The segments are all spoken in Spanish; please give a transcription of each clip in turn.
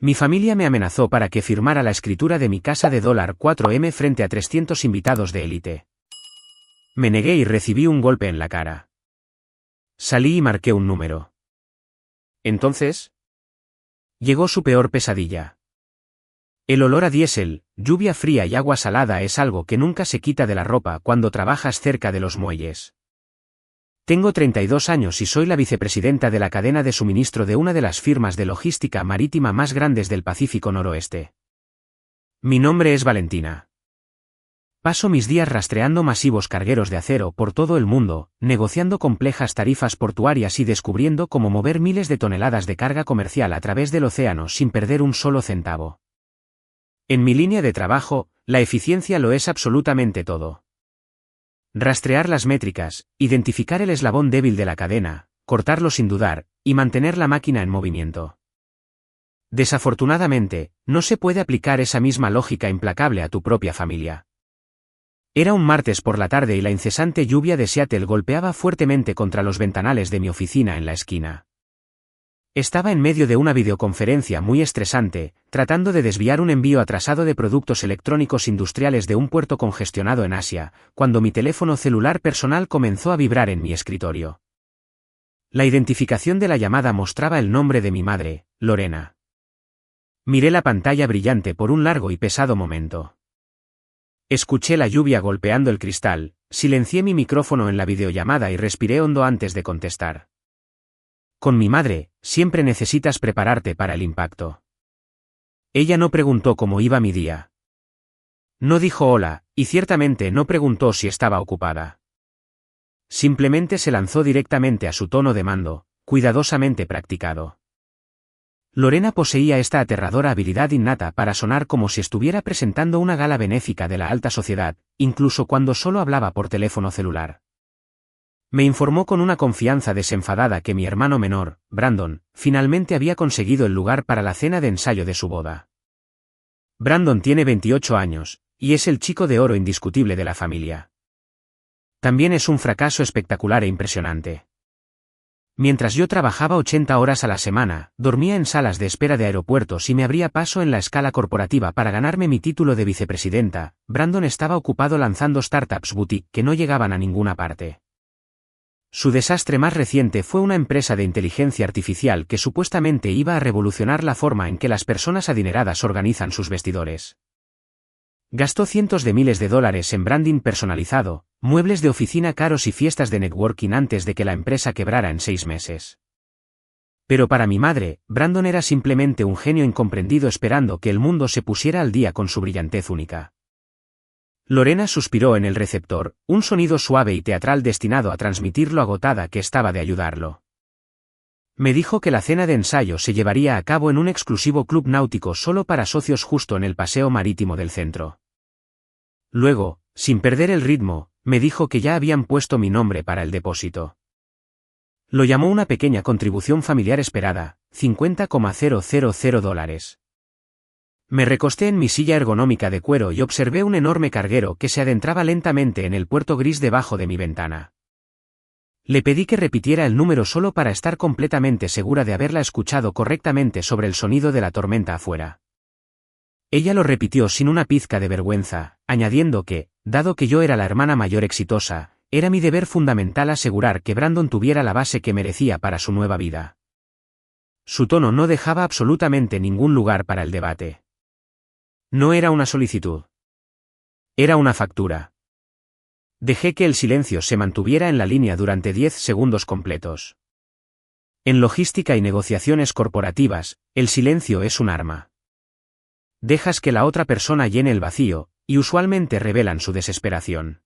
Mi familia me amenazó para que firmara la escritura de mi casa de $4M frente a 300 invitados de élite. Me negué y recibí un golpe en la cara. Salí y marqué un número. Entonces, llegó su peor pesadilla. El olor a diésel, lluvia fría y agua salada es algo que nunca se quita de la ropa cuando trabajas cerca de los muelles. Tengo 32 años y soy la vicepresidenta de la cadena de suministro de una de las firmas de logística marítima más grandes del Pacífico Noroeste. Mi nombre es Valentina. Paso mis días rastreando masivos cargueros de acero por todo el mundo, negociando complejas tarifas portuarias y descubriendo cómo mover miles de toneladas de carga comercial a través del océano sin perder un solo centavo. En mi línea de trabajo, la eficiencia lo es absolutamente todo. Rastrear las métricas, identificar el eslabón débil de la cadena, cortarlo sin dudar, y mantener la máquina en movimiento. Desafortunadamente, no se puede aplicar esa misma lógica implacable a tu propia familia. Era un martes por la tarde y la incesante lluvia de Seattle golpeaba fuertemente contra los ventanales de mi oficina en la esquina. Estaba en medio de una videoconferencia muy estresante, tratando de desviar un envío atrasado de productos electrónicos industriales de un puerto congestionado en Asia, cuando mi teléfono celular personal comenzó a vibrar en mi escritorio. La identificación de la llamada mostraba el nombre de mi madre, Lorena. Miré la pantalla brillante por un largo y pesado momento. Escuché la lluvia golpeando el cristal, silencié mi micrófono en la videollamada y respiré hondo antes de contestar. Con mi madre, siempre necesitas prepararte para el impacto. Ella no preguntó cómo iba mi día. No dijo hola, y ciertamente no preguntó si estaba ocupada. Simplemente se lanzó directamente a su tono de mando, cuidadosamente practicado. Lorena poseía esta aterradora habilidad innata para sonar como si estuviera presentando una gala benéfica de la alta sociedad, incluso cuando solo hablaba por teléfono celular. Me informó con una confianza desenfadada que mi hermano menor, Brandon, finalmente había conseguido el lugar para la cena de ensayo de su boda. Brandon tiene 28 años, y es el chico de oro indiscutible de la familia. También es un fracaso espectacular e impresionante. Mientras yo trabajaba 80 horas a la semana, dormía en salas de espera de aeropuertos y me abría paso en la escala corporativa para ganarme mi título de vicepresidenta, Brandon estaba ocupado lanzando startups boutique que no llegaban a ninguna parte. Su desastre más reciente fue una empresa de inteligencia artificial que supuestamente iba a revolucionar la forma en que las personas adineradas organizan sus vestidores. Gastó cientos de miles de dólares en branding personalizado, muebles de oficina caros y fiestas de networking antes de que la empresa quebrara en 6 meses. Pero para mi madre, Brandon era simplemente un genio incomprendido esperando que el mundo se pusiera al día con su brillantez única. Lorena suspiró en el receptor, un sonido suave y teatral destinado a transmitir lo agotada que estaba de ayudarlo. Me dijo que la cena de ensayo se llevaría a cabo en un exclusivo club náutico solo para socios justo en el paseo marítimo del centro. Luego, sin perder el ritmo, me dijo que ya habían puesto mi nombre para el depósito. Lo llamó una pequeña contribución familiar esperada, $50,000. Me recosté en mi silla ergonómica de cuero y observé un enorme carguero que se adentraba lentamente en el puerto gris debajo de mi ventana. Le pedí que repitiera el número solo para estar completamente segura de haberla escuchado correctamente sobre el sonido de la tormenta afuera. Ella lo repitió sin una pizca de vergüenza, añadiendo que, dado que yo era la hermana mayor exitosa, era mi deber fundamental asegurar que Brandon tuviera la base que merecía para su nueva vida. Su tono no dejaba absolutamente ningún lugar para el debate. No era una solicitud. Era una factura. Dejé que el silencio se mantuviera en la línea durante 10 segundos completos. En logística y negociaciones corporativas, el silencio es un arma. Dejas que la otra persona llene el vacío, y usualmente revelan su desesperación.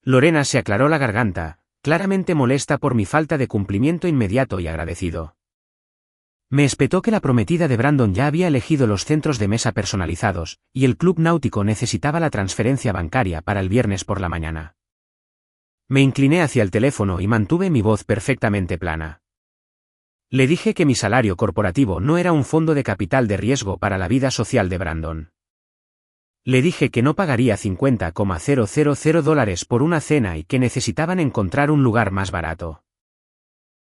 Lorena se aclaró la garganta, claramente molesta por mi falta de cumplimiento inmediato y agradecido. Me espetó que la prometida de Brandon ya había elegido los centros de mesa personalizados, y el club náutico necesitaba la transferencia bancaria para el viernes por la mañana. Me incliné hacia el teléfono y mantuve mi voz perfectamente plana. Le dije que mi salario corporativo no era un fondo de capital de riesgo para la vida social de Brandon. Le dije que no pagaría $50,000 por una cena y que necesitaban encontrar un lugar más barato.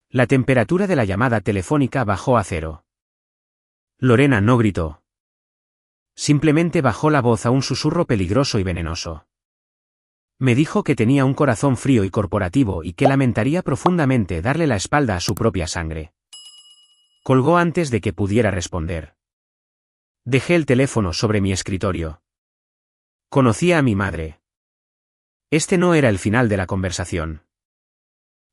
La temperatura de la llamada telefónica bajó a 0. Lorena no gritó. Simplemente bajó la voz a un susurro peligroso y venenoso. Me dijo que tenía un corazón frío y corporativo y que lamentaría profundamente darle la espalda a su propia sangre. Colgó antes de que pudiera responder. Dejé el teléfono sobre mi escritorio. Conocía a mi madre. Este no era el final de la conversación.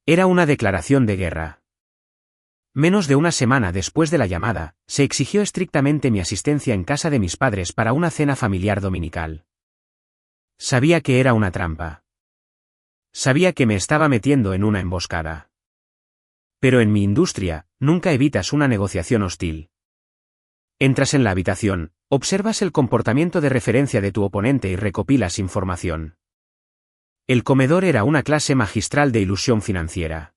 Era una declaración de guerra. Menos de una semana después de la llamada, se exigió estrictamente mi asistencia en casa de mis padres para una cena familiar dominical. Sabía que era una trampa. Sabía que me estaba metiendo en una emboscada. Pero en mi industria, nunca evitas una negociación hostil. Entras en la habitación, observas el comportamiento de referencia de tu oponente y recopilas información. El comedor era una clase magistral de ilusión financiera.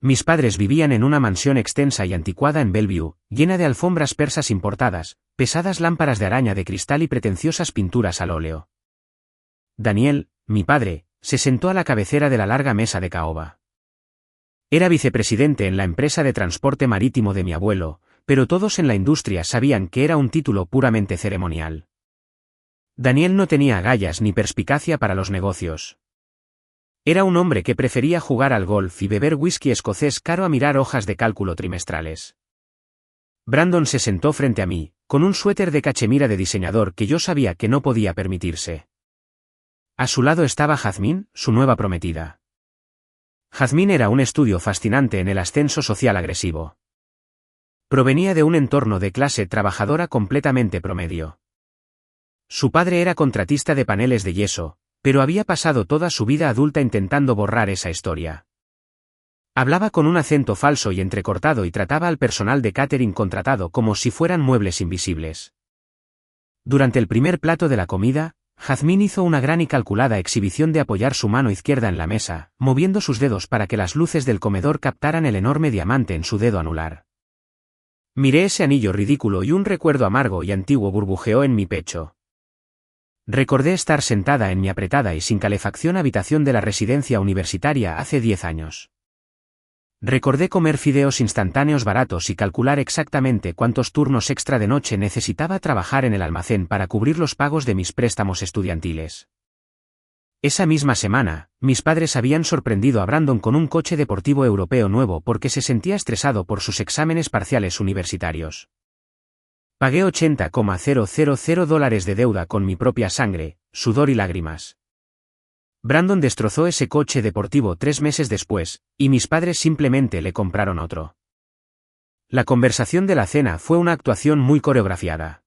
Mis padres vivían en una mansión extensa y anticuada en Bellevue, llena de alfombras persas importadas, pesadas lámparas de araña de cristal y pretenciosas pinturas al óleo. Daniel, mi padre, se sentó a la cabecera de la larga mesa de caoba. Era vicepresidente en la empresa de transporte marítimo de mi abuelo, pero todos en la industria sabían que era un título puramente ceremonial. Daniel no tenía agallas ni perspicacia para los negocios. Era un hombre que prefería jugar al golf y beber whisky escocés caro a mirar hojas de cálculo trimestrales. Brandon se sentó frente a mí, con un suéter de cachemira de diseñador que yo sabía que no podía permitirse. A su lado estaba Jazmín, su nueva prometida. Jazmín era un estudio fascinante en el ascenso social agresivo. Provenía de un entorno de clase trabajadora completamente promedio. Su padre era contratista de paneles de yeso, pero había pasado toda su vida adulta intentando borrar esa historia. Hablaba con un acento falso y entrecortado y trataba al personal de catering contratado como si fueran muebles invisibles. Durante el primer plato de la comida, Jazmín hizo una gran y calculada exhibición de apoyar su mano izquierda en la mesa, moviendo sus dedos para que las luces del comedor captaran el enorme diamante en su dedo anular. Miré ese anillo ridículo y un recuerdo amargo y antiguo burbujeó en mi pecho. Recordé estar sentada en mi apretada y sin calefacción habitación de la residencia universitaria hace 10 años. Recordé comer fideos instantáneos baratos y calcular exactamente cuántos turnos extra de noche necesitaba trabajar en el almacén para cubrir los pagos de mis préstamos estudiantiles. Esa misma semana, mis padres habían sorprendido a Brandon con un coche deportivo europeo nuevo porque se sentía estresado por sus exámenes parciales universitarios. Pagué $80,000 de deuda con mi propia sangre, sudor y lágrimas. Brandon destrozó ese coche deportivo 3 meses después, y mis padres simplemente le compraron otro. La conversación de la cena fue una actuación muy coreografiada.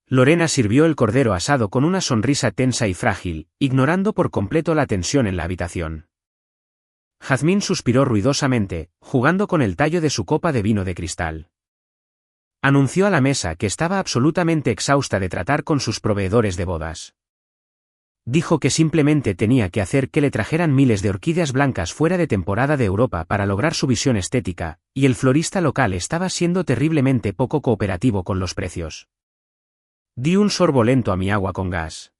Lorena sirvió el cordero asado con una sonrisa tensa y frágil, ignorando por completo la tensión en la habitación. Jazmín suspiró ruidosamente, jugando con el tallo de su copa de vino de cristal. Anunció a la mesa que estaba absolutamente exhausta de tratar con sus proveedores de bodas. Dijo que simplemente tenía que hacer que le trajeran miles de orquídeas blancas fuera de temporada de Europa para lograr su visión estética, y el florista local estaba siendo terriblemente poco cooperativo con los precios. Di un sorbo lento a mi agua con gas.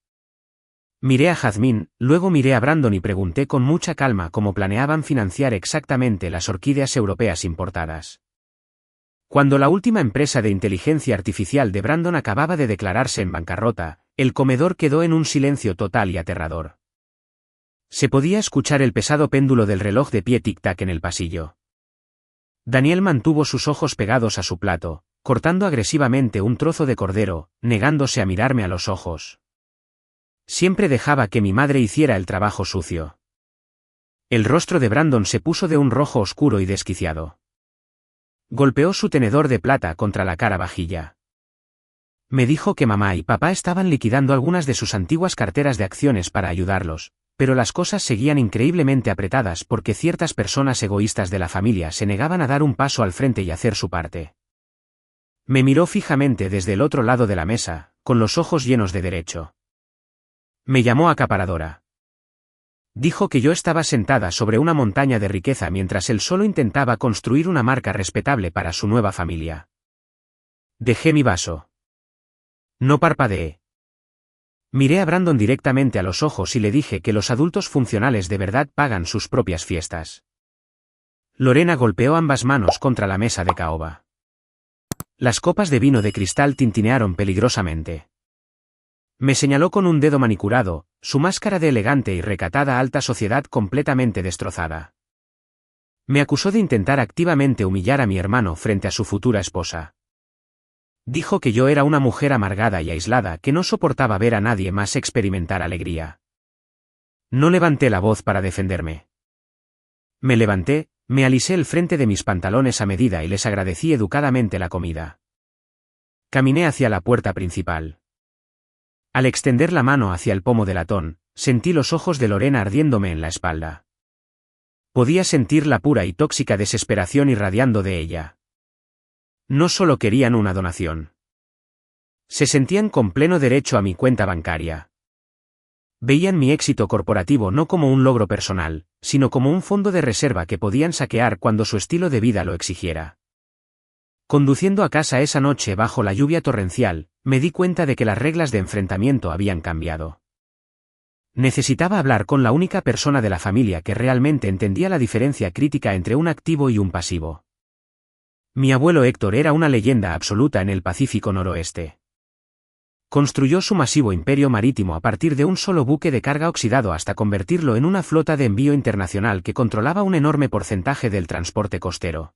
Miré a Jazmín, luego miré a Brandon y pregunté con mucha calma cómo planeaban financiar exactamente las orquídeas europeas importadas. Cuando la última empresa de inteligencia artificial de Brandon acababa de declararse en bancarrota, el comedor quedó en un silencio total y aterrador. Se podía escuchar el pesado péndulo del reloj de pie tic-tac en el pasillo. Daniel mantuvo sus ojos pegados a su plato, cortando agresivamente un trozo de cordero, negándose a mirarme a los ojos. Siempre dejaba que mi madre hiciera el trabajo sucio. El rostro de Brandon se puso de un rojo oscuro y desquiciado. Golpeó su tenedor de plata contra la cara vajilla. Me dijo que mamá y papá estaban liquidando algunas de sus antiguas carteras de acciones para ayudarlos, pero las cosas seguían increíblemente apretadas porque ciertas personas egoístas de la familia se negaban a dar un paso al frente y hacer su parte. Me miró fijamente desde el otro lado de la mesa, con los ojos llenos de derecho. Me llamó acaparadora. Dijo que yo estaba sentada sobre una montaña de riqueza mientras él solo intentaba construir una marca respetable para su nueva familia. Dejé mi vaso. No parpadeé. Miré a Brandon directamente a los ojos y le dije que los adultos funcionales de verdad pagan sus propias fiestas. Lorena golpeó ambas manos contra la mesa de caoba. Las copas de vino de cristal tintinearon peligrosamente. Me señaló con un dedo manicurado, su máscara de elegante y recatada alta sociedad completamente destrozada. Me acusó de intentar activamente humillar a mi hermano frente a su futura esposa. Dijo que yo era una mujer amargada y aislada que no soportaba ver a nadie más experimentar alegría. No levanté la voz para defenderme. Me levanté, me alisé el frente de mis pantalones a medida y les agradecí educadamente la comida. Caminé hacia la puerta principal. Al extender la mano hacia el pomo de latón, sentí los ojos de Lorena ardiéndome en la espalda. Podía sentir la pura y tóxica desesperación irradiando de ella. No solo querían una donación. Se sentían con pleno derecho a mi cuenta bancaria. Veían mi éxito corporativo no como un logro personal, sino como un fondo de reserva que podían saquear cuando su estilo de vida lo exigiera. Conduciendo a casa esa noche bajo la lluvia torrencial, me di cuenta de que las reglas de enfrentamiento habían cambiado. Necesitaba hablar con la única persona de la familia que realmente entendía la diferencia crítica entre un activo y un pasivo. Mi abuelo Héctor era una leyenda absoluta en el Pacífico Noroeste. Construyó su masivo imperio marítimo a partir de un solo buque de carga oxidado hasta convertirlo en una flota de envío internacional que controlaba un enorme porcentaje del transporte costero.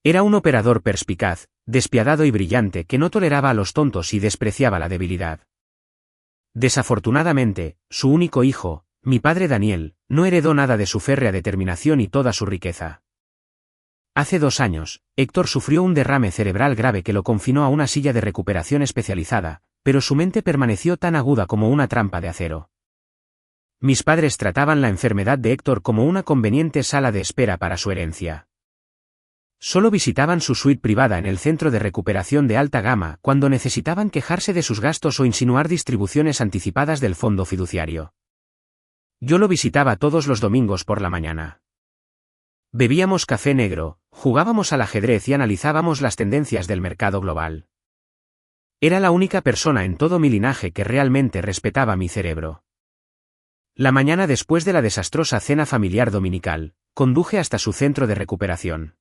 Era un operador perspicaz, despiadado y brillante que no toleraba a los tontos y despreciaba la debilidad. Desafortunadamente, su único hijo, mi padre Daniel, no heredó nada de su férrea determinación y toda su riqueza. Hace 2 años, Héctor sufrió un derrame cerebral grave que lo confinó a una silla de recuperación especializada, pero su mente permaneció tan aguda como una trampa de acero. Mis padres trataban la enfermedad de Héctor como una conveniente sala de espera para su herencia. Solo visitaban su suite privada en el centro de recuperación de alta gama cuando necesitaban quejarse de sus gastos o insinuar distribuciones anticipadas del fondo fiduciario. Yo lo visitaba todos los domingos por la mañana. Bebíamos café negro, jugábamos al ajedrez y analizábamos las tendencias del mercado global. Era la única persona en todo mi linaje que realmente respetaba mi cerebro. La mañana después de la desastrosa cena familiar dominical, conduje hasta su centro de recuperación.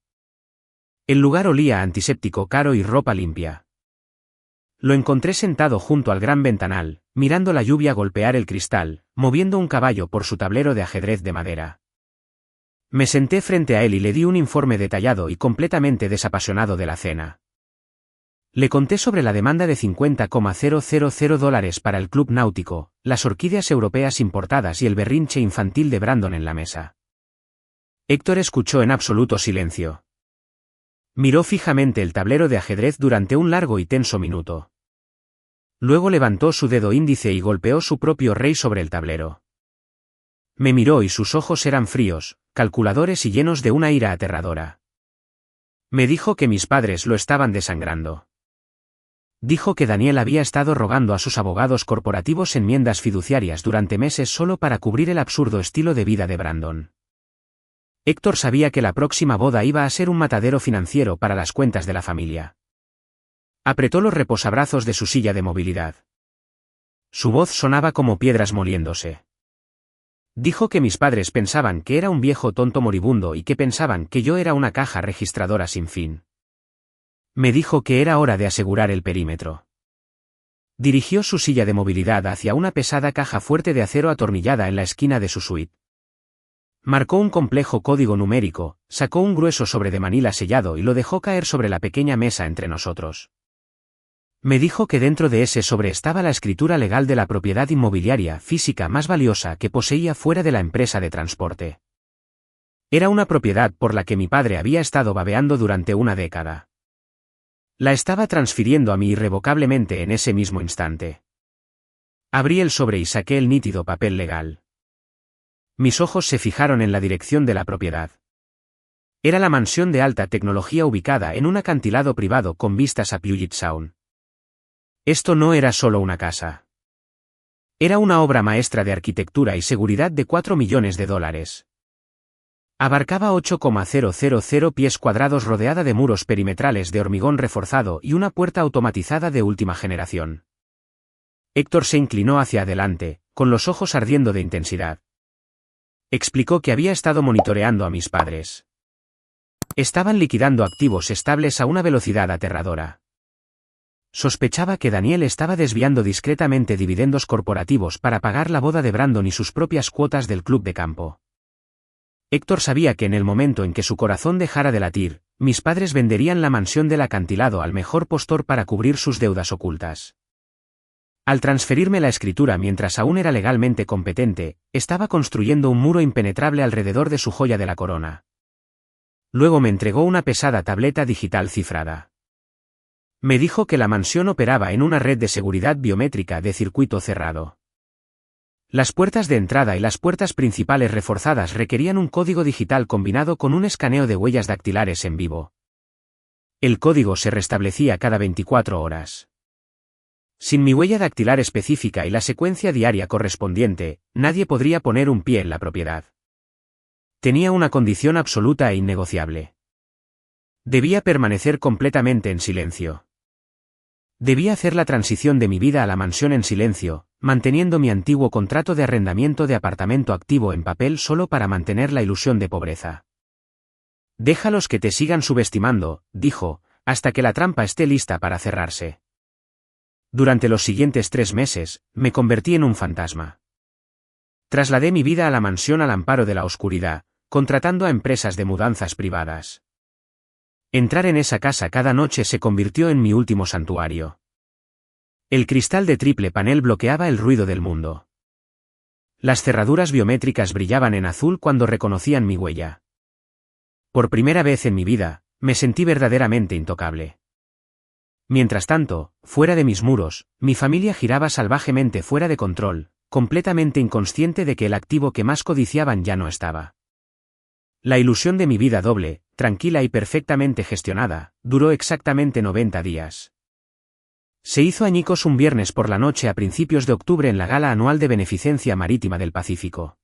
El lugar olía a antiséptico caro y ropa limpia. Lo encontré sentado junto al gran ventanal, mirando la lluvia golpear el cristal, moviendo un caballo por su tablero de ajedrez de madera. Me senté frente a él y le di un informe detallado y completamente desapasionado de la cena. Le conté sobre la demanda de $50,000 para el club náutico, las orquídeas europeas importadas y el berrinche infantil de Brandon en la mesa. Héctor escuchó en absoluto silencio. Miró fijamente el tablero de ajedrez durante un largo y tenso minuto. Luego levantó su dedo índice y golpeó su propio rey sobre el tablero. Me miró y sus ojos eran fríos, calculadores y llenos de una ira aterradora. Me dijo que mis padres lo estaban desangrando. Dijo que Daniel había estado rogando a sus abogados corporativos enmiendas fiduciarias durante meses solo para cubrir el absurdo estilo de vida de Brandon. Héctor sabía que la próxima boda iba a ser un matadero financiero para las cuentas de la familia. Apretó los reposabrazos de su silla de movilidad. Su voz sonaba como piedras moliéndose. Dijo que mis padres pensaban que era un viejo tonto moribundo y que pensaban que yo era una caja registradora sin fin. Me dijo que era hora de asegurar el perímetro. Dirigió su silla de movilidad hacia una pesada caja fuerte de acero atornillada en la esquina de su suite. Marcó un complejo código numérico, sacó un grueso sobre de manila sellado y lo dejó caer sobre la pequeña mesa entre nosotros. Me dijo que dentro de ese sobre estaba la escritura legal de la propiedad inmobiliaria física más valiosa que poseía fuera de la empresa de transporte. Era una propiedad por la que mi padre había estado babeando durante una década. La estaba transfiriendo a mí irrevocablemente en ese mismo instante. Abrí el sobre y saqué el nítido papel legal. Mis ojos se fijaron en la dirección de la propiedad. Era la mansión de alta tecnología ubicada en un acantilado privado con vistas a Puget Sound. Esto no era solo una casa. Era una obra maestra de arquitectura y seguridad de $4 millones. Abarcaba 8,000 pies cuadrados rodeada de muros perimetrales de hormigón reforzado y una puerta automatizada de última generación. Héctor se inclinó hacia adelante, con los ojos ardiendo de intensidad. Explicó que había estado monitoreando a mis padres. Estaban liquidando activos estables a una velocidad aterradora. Sospechaba que Daniel estaba desviando discretamente dividendos corporativos para pagar la boda de Brandon y sus propias cuotas del club de campo. Héctor sabía que en el momento en que su corazón dejara de latir, mis padres venderían la mansión del acantilado al mejor postor para cubrir sus deudas ocultas. Al transferirme la escritura mientras aún era legalmente competente, estaba construyendo un muro impenetrable alrededor de su joya de la corona. Luego me entregó una pesada tableta digital cifrada. Me dijo que la mansión operaba en una red de seguridad biométrica de circuito cerrado. Las puertas de entrada y las puertas principales reforzadas requerían un código digital combinado con un escaneo de huellas dactilares en vivo. El código se restablecía cada 24 horas. Sin mi huella dactilar específica y la secuencia diaria correspondiente, nadie podría poner un pie en la propiedad. Tenía una condición absoluta e innegociable. Debía permanecer completamente en silencio. Debía hacer la transición de mi vida a la mansión en silencio, manteniendo mi antiguo contrato de arrendamiento de apartamento activo en papel solo para mantener la ilusión de pobreza. Déjalos que te sigan subestimando, dijo, hasta que la trampa esté lista para cerrarse. Durante los siguientes 3 meses, me convertí en un fantasma. Trasladé mi vida a la mansión al amparo de la oscuridad, contratando a empresas de mudanzas privadas. Entrar en esa casa cada noche se convirtió en mi último santuario. El cristal de triple panel bloqueaba el ruido del mundo. Las cerraduras biométricas brillaban en azul cuando reconocían mi huella. Por primera vez en mi vida, me sentí verdaderamente intocable. Mientras tanto, fuera de mis muros, mi familia giraba salvajemente fuera de control, completamente inconsciente de que el activo que más codiciaban ya no estaba. La ilusión de mi vida doble, tranquila y perfectamente gestionada, duró exactamente 90 días. Se hizo añicos un viernes por la noche a principios de octubre en la gala anual de Beneficencia Marítima del Pacífico.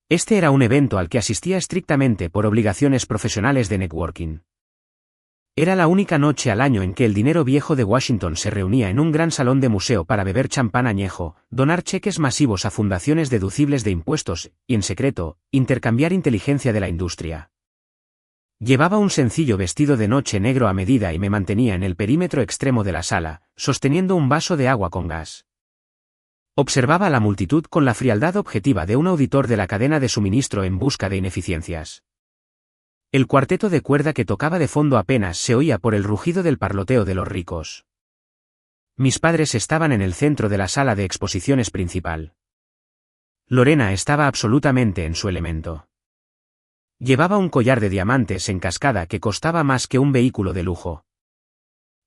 Este era un evento al que asistía estrictamente por obligaciones profesionales de networking. Era la única noche al año en que el dinero viejo de Washington se reunía en un gran salón de museo para beber champán añejo, donar cheques masivos a fundaciones deducibles de impuestos, y en secreto, intercambiar inteligencia de la industria. Llevaba un sencillo vestido de noche negro a medida y me mantenía en el perímetro extremo de la sala, sosteniendo un vaso de agua con gas. Observaba a la multitud con la frialdad objetiva de un auditor de la cadena de suministro en busca de ineficiencias. El cuarteto de cuerda que tocaba de fondo apenas se oía por el rugido del parloteo de los ricos. Mis padres estaban en el centro de la sala de exposiciones principal. Lorena estaba absolutamente en su elemento. Llevaba un collar de diamantes en cascada que costaba más que un vehículo de lujo.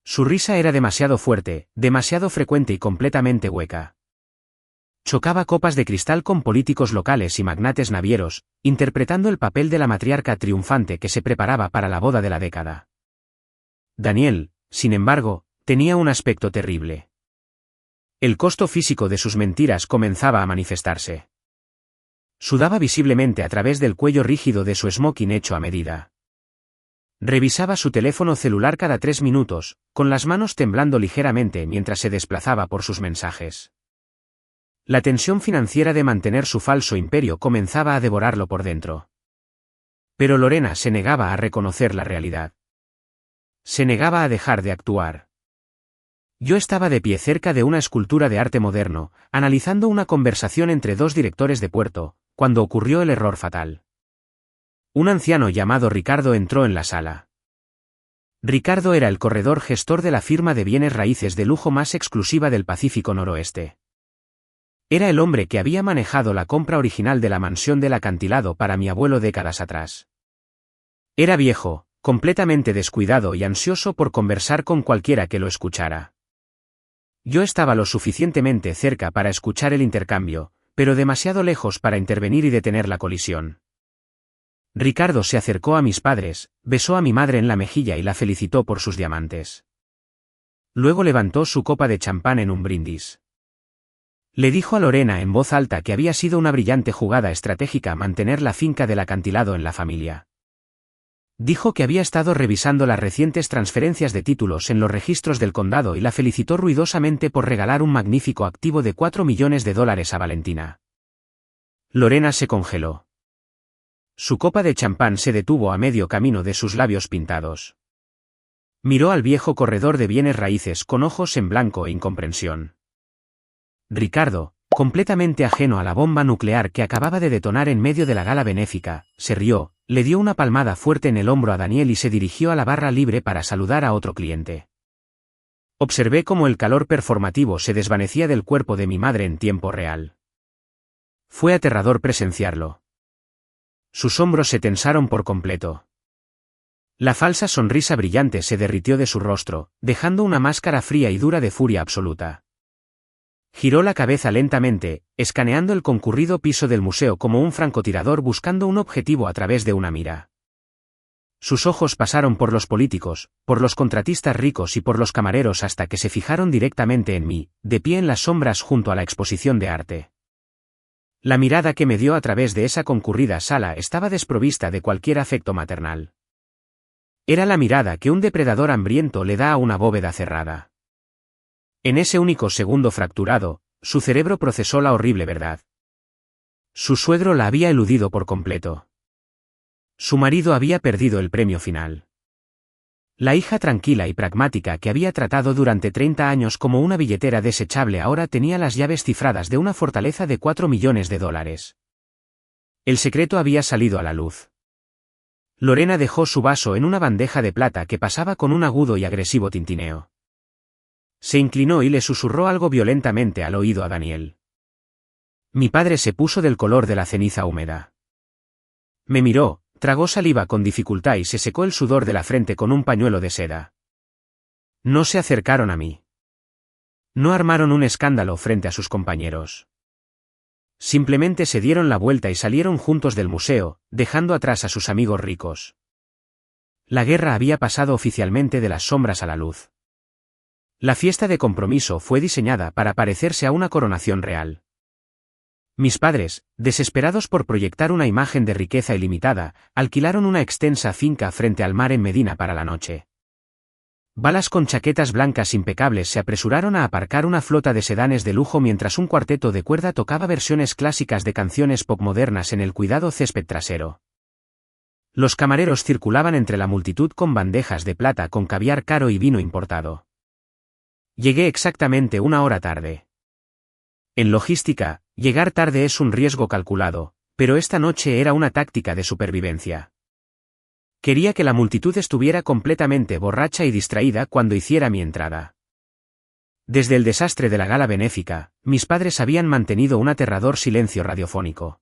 Su risa era demasiado fuerte, demasiado frecuente y completamente hueca. Chocaba copas de cristal con políticos locales y magnates navieros, interpretando el papel de la matriarca triunfante que se preparaba para la boda de la década. Daniel, sin embargo, tenía un aspecto terrible. El costo físico de sus mentiras comenzaba a manifestarse. Sudaba visiblemente a través del cuello rígido de su smoking hecho a medida. Revisaba su teléfono celular cada 3 minutos, con las manos temblando ligeramente mientras se desplazaba por sus mensajes. La tensión financiera de mantener su falso imperio comenzaba a devorarlo por dentro. Pero Lorena se negaba a reconocer la realidad. Se negaba a dejar de actuar. Yo estaba de pie cerca de una escultura de arte moderno, analizando una conversación entre 2 directores de puerto, cuando ocurrió el error fatal. Un anciano llamado Ricardo entró en la sala. Ricardo era el corredor gestor de la firma de bienes raíces de lujo más exclusiva del Pacífico Noroeste. Era el hombre que había manejado la compra original de la mansión del acantilado para mi abuelo décadas atrás. Era viejo, completamente descuidado y ansioso por conversar con cualquiera que lo escuchara. Yo estaba lo suficientemente cerca para escuchar el intercambio, pero demasiado lejos para intervenir y detener la colisión. Ricardo se acercó a mis padres, besó a mi madre en la mejilla y la felicitó por sus diamantes. Luego levantó su copa de champán en un brindis. Le dijo a Lorena en voz alta que había sido una brillante jugada estratégica mantener la finca del acantilado en la familia. Dijo que había estado revisando las recientes transferencias de títulos en los registros del condado y la felicitó ruidosamente por regalar un magnífico activo de $4 millones a Valentina. Lorena se congeló. Su copa de champán se detuvo a medio camino de sus labios pintados. Miró al viejo corredor de bienes raíces con ojos en blanco e incomprensión. Ricardo, completamente ajeno a la bomba nuclear que acababa de detonar en medio de la gala benéfica, se rió, le dio una palmada fuerte en el hombro a Daniel y se dirigió a la barra libre para saludar a otro cliente. Observé cómo el calor performativo se desvanecía del cuerpo de mi madre en tiempo real. Fue aterrador presenciarlo. Sus hombros se tensaron por completo. La falsa sonrisa brillante se derritió de su rostro, dejando una máscara fría y dura de furia absoluta. Giró la cabeza lentamente, escaneando el concurrido piso del museo como un francotirador buscando un objetivo a través de una mira. Sus ojos pasaron por los políticos, por los contratistas ricos y por los camareros hasta que se fijaron directamente en mí, de pie en las sombras junto a la exposición de arte. La mirada que me dio a través de esa concurrida sala estaba desprovista de cualquier afecto maternal. Era la mirada que un depredador hambriento le da a una bóveda cerrada. En ese único segundo fracturado, su cerebro procesó la horrible verdad. Su suegro la había eludido por completo. Su marido había perdido el premio final. La hija tranquila y pragmática que había tratado durante 30 años como una billetera desechable ahora tenía las llaves cifradas de una fortaleza de $4 millones. El secreto había salido a la luz. Lorena dejó su vaso en una bandeja de plata que pasaba con un agudo y agresivo tintineo. Se inclinó y le susurró algo violentamente al oído a Daniel. Mi padre se puso del color de la ceniza húmeda. Me miró, tragó saliva con dificultad y se secó el sudor de la frente con un pañuelo de seda. No se acercaron a mí. No armaron un escándalo frente a sus compañeros. Simplemente se dieron la vuelta y salieron juntos del museo, dejando atrás a sus amigos ricos. La guerra había pasado oficialmente de las sombras a la luz. La fiesta de compromiso fue diseñada para parecerse a una coronación real. Mis padres, desesperados por proyectar una imagen de riqueza ilimitada, alquilaron una extensa finca frente al mar en Medina para la noche. Balas con chaquetas blancas impecables se apresuraron a aparcar una flota de sedanes de lujo mientras un cuarteto de cuerda tocaba versiones clásicas de canciones pop modernas en el cuidado césped trasero. Los camareros circulaban entre la multitud con bandejas de plata con caviar caro y vino importado. Llegué exactamente una hora tarde. En logística, llegar tarde es un riesgo calculado, pero esta noche era una táctica de supervivencia. Quería que la multitud estuviera completamente borracha y distraída cuando hiciera mi entrada. Desde el desastre de la gala benéfica, mis padres habían mantenido un aterrador silencio radiofónico.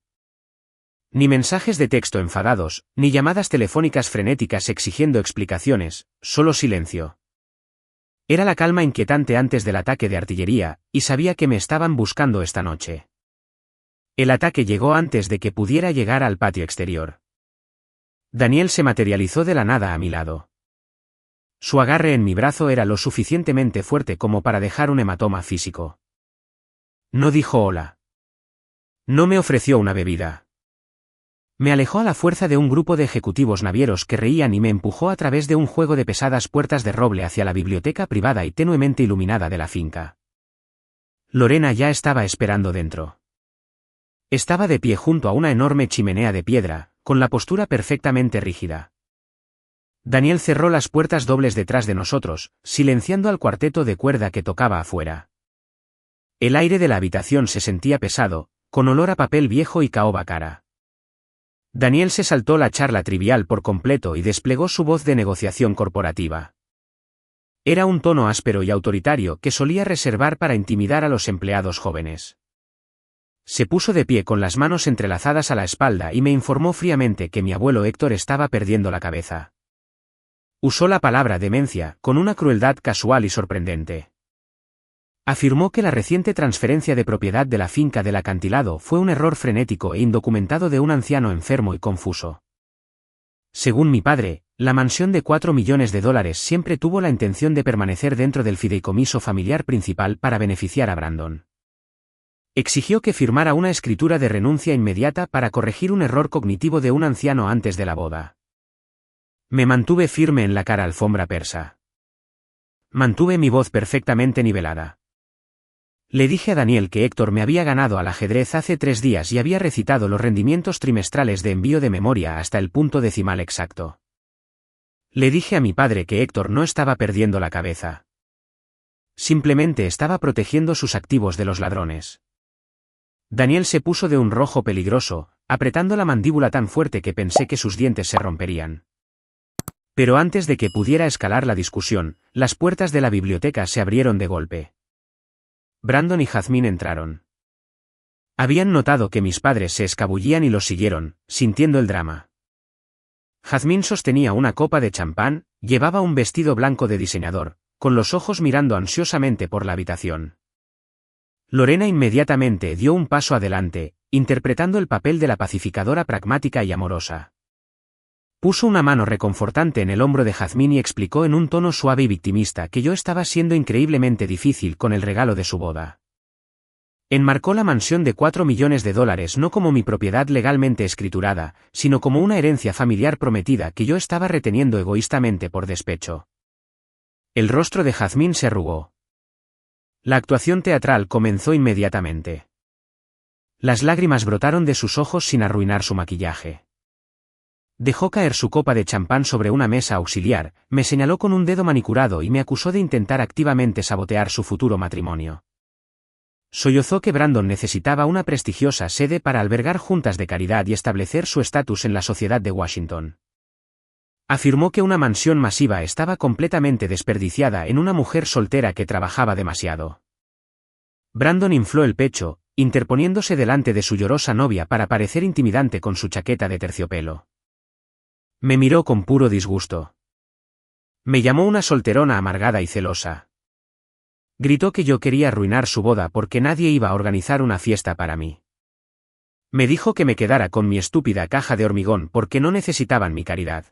Ni mensajes de texto enfadados, ni llamadas telefónicas frenéticas exigiendo explicaciones, solo silencio. Era la calma inquietante antes del ataque de artillería, y sabía que me estaban buscando esta noche. El ataque llegó antes de que pudiera llegar al patio exterior. Daniel se materializó de la nada a mi lado. Su agarre en mi brazo era lo suficientemente fuerte como para dejar un hematoma físico. No dijo hola. No me ofreció una bebida. Me alejó a la fuerza de un grupo de ejecutivos navieros que reían y me empujó a través de un juego de pesadas puertas de roble hacia la biblioteca privada y tenuemente iluminada de la finca. Lorena ya estaba esperando dentro. Estaba de pie junto a una enorme chimenea de piedra, con la postura perfectamente rígida. Daniel cerró las puertas dobles detrás de nosotros, silenciando al cuarteto de cuerda que tocaba afuera. El aire de la habitación se sentía pesado, con olor a papel viejo y caoba cara. Daniel se saltó la charla trivial por completo y desplegó su voz de negociación corporativa. Era un tono áspero y autoritario que solía reservar para intimidar a los empleados jóvenes. Se puso de pie con las manos entrelazadas a la espalda y me informó fríamente que mi abuelo Héctor estaba perdiendo la cabeza. Usó la palabra demencia, con una crueldad casual y sorprendente. Afirmó que la reciente transferencia de propiedad de la finca del acantilado fue un error frenético e indocumentado de un anciano enfermo y confuso. Según mi padre, la mansión de $4 millones siempre tuvo la intención de permanecer dentro del fideicomiso familiar principal para beneficiar a Brandon. Exigió que firmara una escritura de renuncia inmediata para corregir un error cognitivo de un anciano antes de la boda. Me mantuve firme en la cara alfombra persa. Mantuve mi voz perfectamente nivelada. Le dije a Daniel que Héctor me había ganado al ajedrez hace 3 días y había recitado los rendimientos trimestrales de envío de memoria hasta el punto decimal exacto. Le dije a mi padre que Héctor no estaba perdiendo la cabeza. Simplemente estaba protegiendo sus activos de los ladrones. Daniel se puso de un rojo peligroso, apretando la mandíbula tan fuerte que pensé que sus dientes se romperían. Pero antes de que pudiera escalar la discusión, las puertas de la biblioteca se abrieron de golpe. Brandon y Jazmín entraron. Habían notado que mis padres se escabullían y los siguieron, sintiendo el drama. Jazmín sostenía una copa de champán, llevaba un vestido blanco de diseñador, con los ojos mirando ansiosamente por la habitación. Lorena inmediatamente dio un paso adelante, interpretando el papel de la pacificadora pragmática y amorosa. Puso una mano reconfortante en el hombro de Jazmín y explicó en un tono suave y victimista que yo estaba siendo increíblemente difícil con el regalo de su boda. Enmarcó la mansión de $4 millones no como mi propiedad legalmente escriturada, sino como una herencia familiar prometida que yo estaba reteniendo egoístamente por despecho. El rostro de Jazmín se arrugó. La actuación teatral comenzó inmediatamente. Las lágrimas brotaron de sus ojos sin arruinar su maquillaje. Dejó caer su copa de champán sobre una mesa auxiliar, me señaló con un dedo manicurado y me acusó de intentar activamente sabotear su futuro matrimonio. Sollozó que Brandon necesitaba una prestigiosa sede para albergar juntas de caridad y establecer su estatus en la sociedad de Washington. Afirmó que una mansión masiva estaba completamente desperdiciada en una mujer soltera que trabajaba demasiado. Brandon infló el pecho, interponiéndose delante de su llorosa novia para parecer intimidante con su chaqueta de terciopelo. Me miró con puro disgusto. Me llamó una solterona amargada y celosa. Gritó que yo quería arruinar su boda porque nadie iba a organizar una fiesta para mí. Me dijo que me quedara con mi estúpida caja de hormigón porque no necesitaban mi caridad.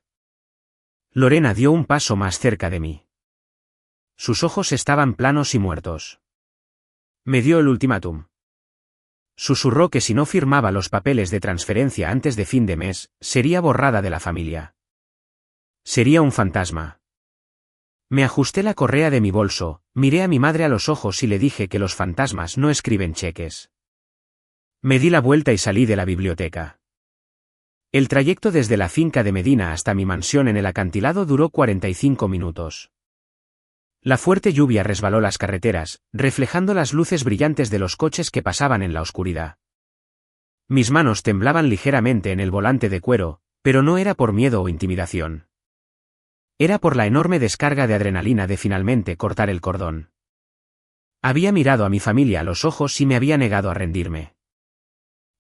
Lorena dio un paso más cerca de mí. Sus ojos estaban planos y muertos. Me dio el ultimátum. Susurró que si no firmaba los papeles de transferencia antes de fin de mes, sería borrada de la familia. Sería un fantasma. Me ajusté la correa de mi bolso, miré a mi madre a los ojos y le dije que los fantasmas no escriben cheques. Me di la vuelta y salí de la biblioteca. El trayecto desde la finca de Medina hasta mi mansión en el acantilado duró 45 minutos. La fuerte lluvia resbaló las carreteras, reflejando las luces brillantes de los coches que pasaban en la oscuridad. Mis manos temblaban ligeramente en el volante de cuero, pero no era por miedo o intimidación. Era por la enorme descarga de adrenalina de finalmente cortar el cordón. Había mirado a mi familia a los ojos y me había negado a rendirme.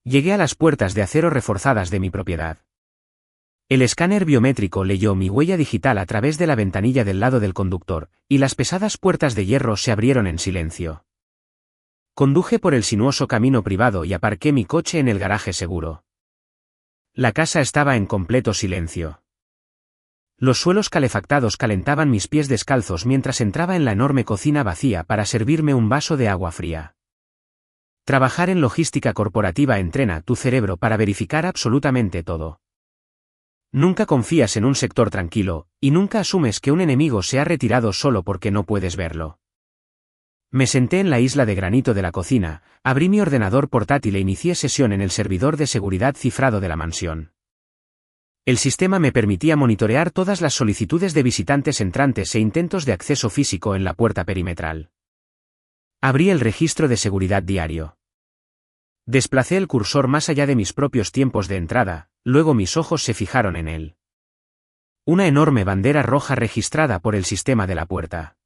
Llegué a las puertas de acero reforzadas de mi propiedad. El escáner biométrico leyó mi huella digital a través de la ventanilla del lado del conductor, y las pesadas puertas de hierro se abrieron en silencio. Conduje por el sinuoso camino privado y aparqué mi coche en el garaje seguro. La casa estaba en completo silencio. Los suelos calefactados calentaban mis pies descalzos mientras entraba en la enorme cocina vacía para servirme un vaso de agua fría. Trabajar en logística corporativa entrena tu cerebro para verificar absolutamente todo. Nunca confías en un sector tranquilo, y nunca asumes que un enemigo se ha retirado solo porque no puedes verlo. Me senté en la isla de granito de la cocina, abrí mi ordenador portátil e inicié sesión en el servidor de seguridad cifrado de la mansión. El sistema me permitía monitorear todas las solicitudes de visitantes entrantes e intentos de acceso físico en la puerta perimetral. Abrí el registro de seguridad diario. Desplacé el cursor más allá de mis propios tiempos de entrada, luego mis ojos se fijaron en él. Una enorme bandera roja registrada por el sistema de la puerta.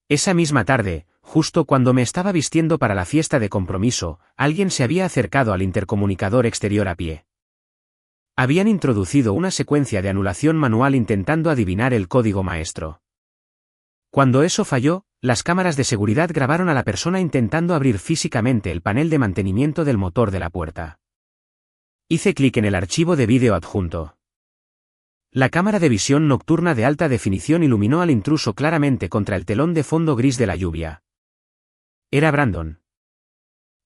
Esa misma tarde, justo cuando me estaba vistiendo para la fiesta de compromiso, alguien se había acercado al intercomunicador exterior a pie. Habían introducido una secuencia de anulación manual intentando adivinar el código maestro. Cuando eso falló, las cámaras de seguridad grabaron a la persona intentando abrir físicamente el panel de mantenimiento del motor de la puerta. Hice clic en el archivo de vídeo adjunto. La cámara de visión nocturna de alta definición iluminó al intruso claramente contra el telón de fondo gris de la lluvia. Era Brandon.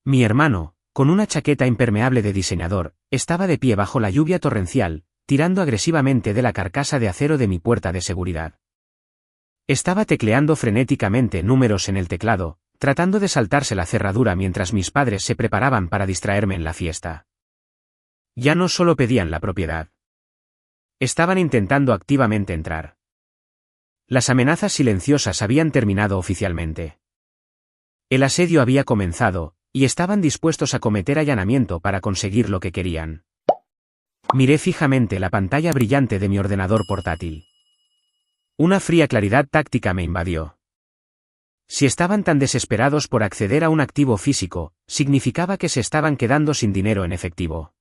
Mi hermano, con una chaqueta impermeable de diseñador, estaba de pie bajo la lluvia torrencial, tirando agresivamente de la carcasa de acero de mi puerta de seguridad. Estaba tecleando frenéticamente números en el teclado, tratando de saltarse la cerradura mientras mis padres se preparaban para distraerme en la fiesta. Ya no solo pedían la propiedad. Estaban intentando activamente entrar. Las amenazas silenciosas habían terminado oficialmente. El asedio había comenzado, y estaban dispuestos a cometer allanamiento para conseguir lo que querían. Miré fijamente la pantalla brillante de mi ordenador portátil. Una fría claridad táctica me invadió. Si estaban tan desesperados por acceder a un activo físico, significaba que se estaban quedando sin dinero en efectivo.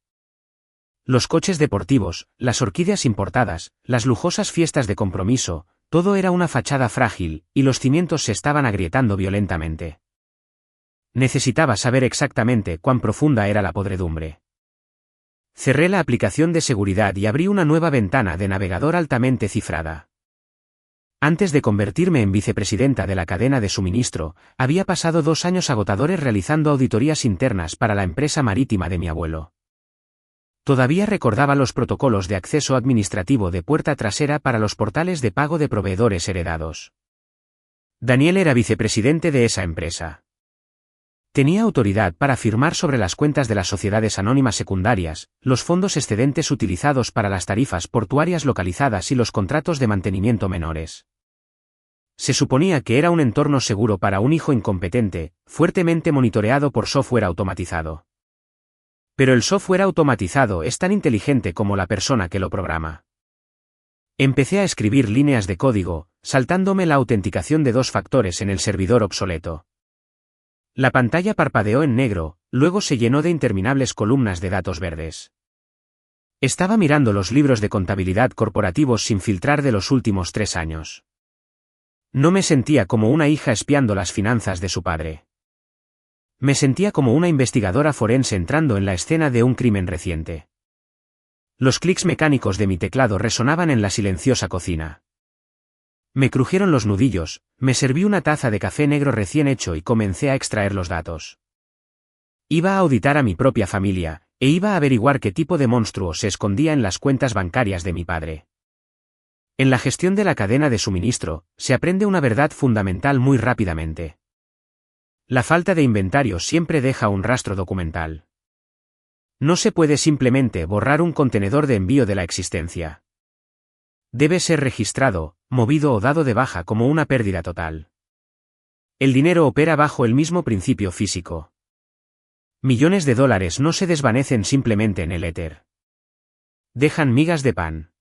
Los coches deportivos, las orquídeas importadas, las lujosas fiestas de compromiso, todo era una fachada frágil, y los cimientos se estaban agrietando violentamente. Necesitaba saber exactamente cuán profunda era la podredumbre. Cerré la aplicación de seguridad y abrí una nueva ventana de navegador altamente cifrada. Antes de convertirme en vicepresidenta de la cadena de suministro, había pasado 2 años agotadores realizando auditorías internas para la empresa marítima de mi abuelo. Todavía recordaba los protocolos de acceso administrativo de puerta trasera para los portales de pago de proveedores heredados. Daniel era vicepresidente de esa empresa. Tenía autoridad para firmar sobre las cuentas de las sociedades anónimas secundarias, los fondos excedentes utilizados para las tarifas portuarias localizadas y los contratos de mantenimiento menores. Se suponía que era un entorno seguro para un hijo incompetente, fuertemente monitoreado por software automatizado. Pero el software automatizado es tan inteligente como la persona que lo programa. Empecé a escribir líneas de código, saltándome la autenticación de 2 factores en el servidor obsoleto. La pantalla parpadeó en negro, luego se llenó de interminables columnas de datos verdes. Estaba mirando los libros de contabilidad corporativos sin filtrar de los últimos 3 años. No me sentía como una hija espiando las finanzas de su padre. Me sentía como una investigadora forense entrando en la escena de un crimen reciente. Los clics mecánicos de mi teclado resonaban en la silenciosa cocina. Me crujieron los nudillos, me serví una taza de café negro recién hecho y comencé a extraer los datos. Iba a auditar a mi propia familia, e iba a averiguar qué tipo de monstruo se escondía en las cuentas bancarias de mi padre. En la gestión de la cadena de suministro, se aprende una verdad fundamental muy rápidamente. La falta de inventario siempre deja un rastro documental. No se puede simplemente borrar un contenedor de envío de la existencia. Debe ser registrado, movido o dado de baja como una pérdida total. El dinero opera bajo el mismo principio físico. Millones de dólares no se desvanecen simplemente en el éter. Dejan migas de pan.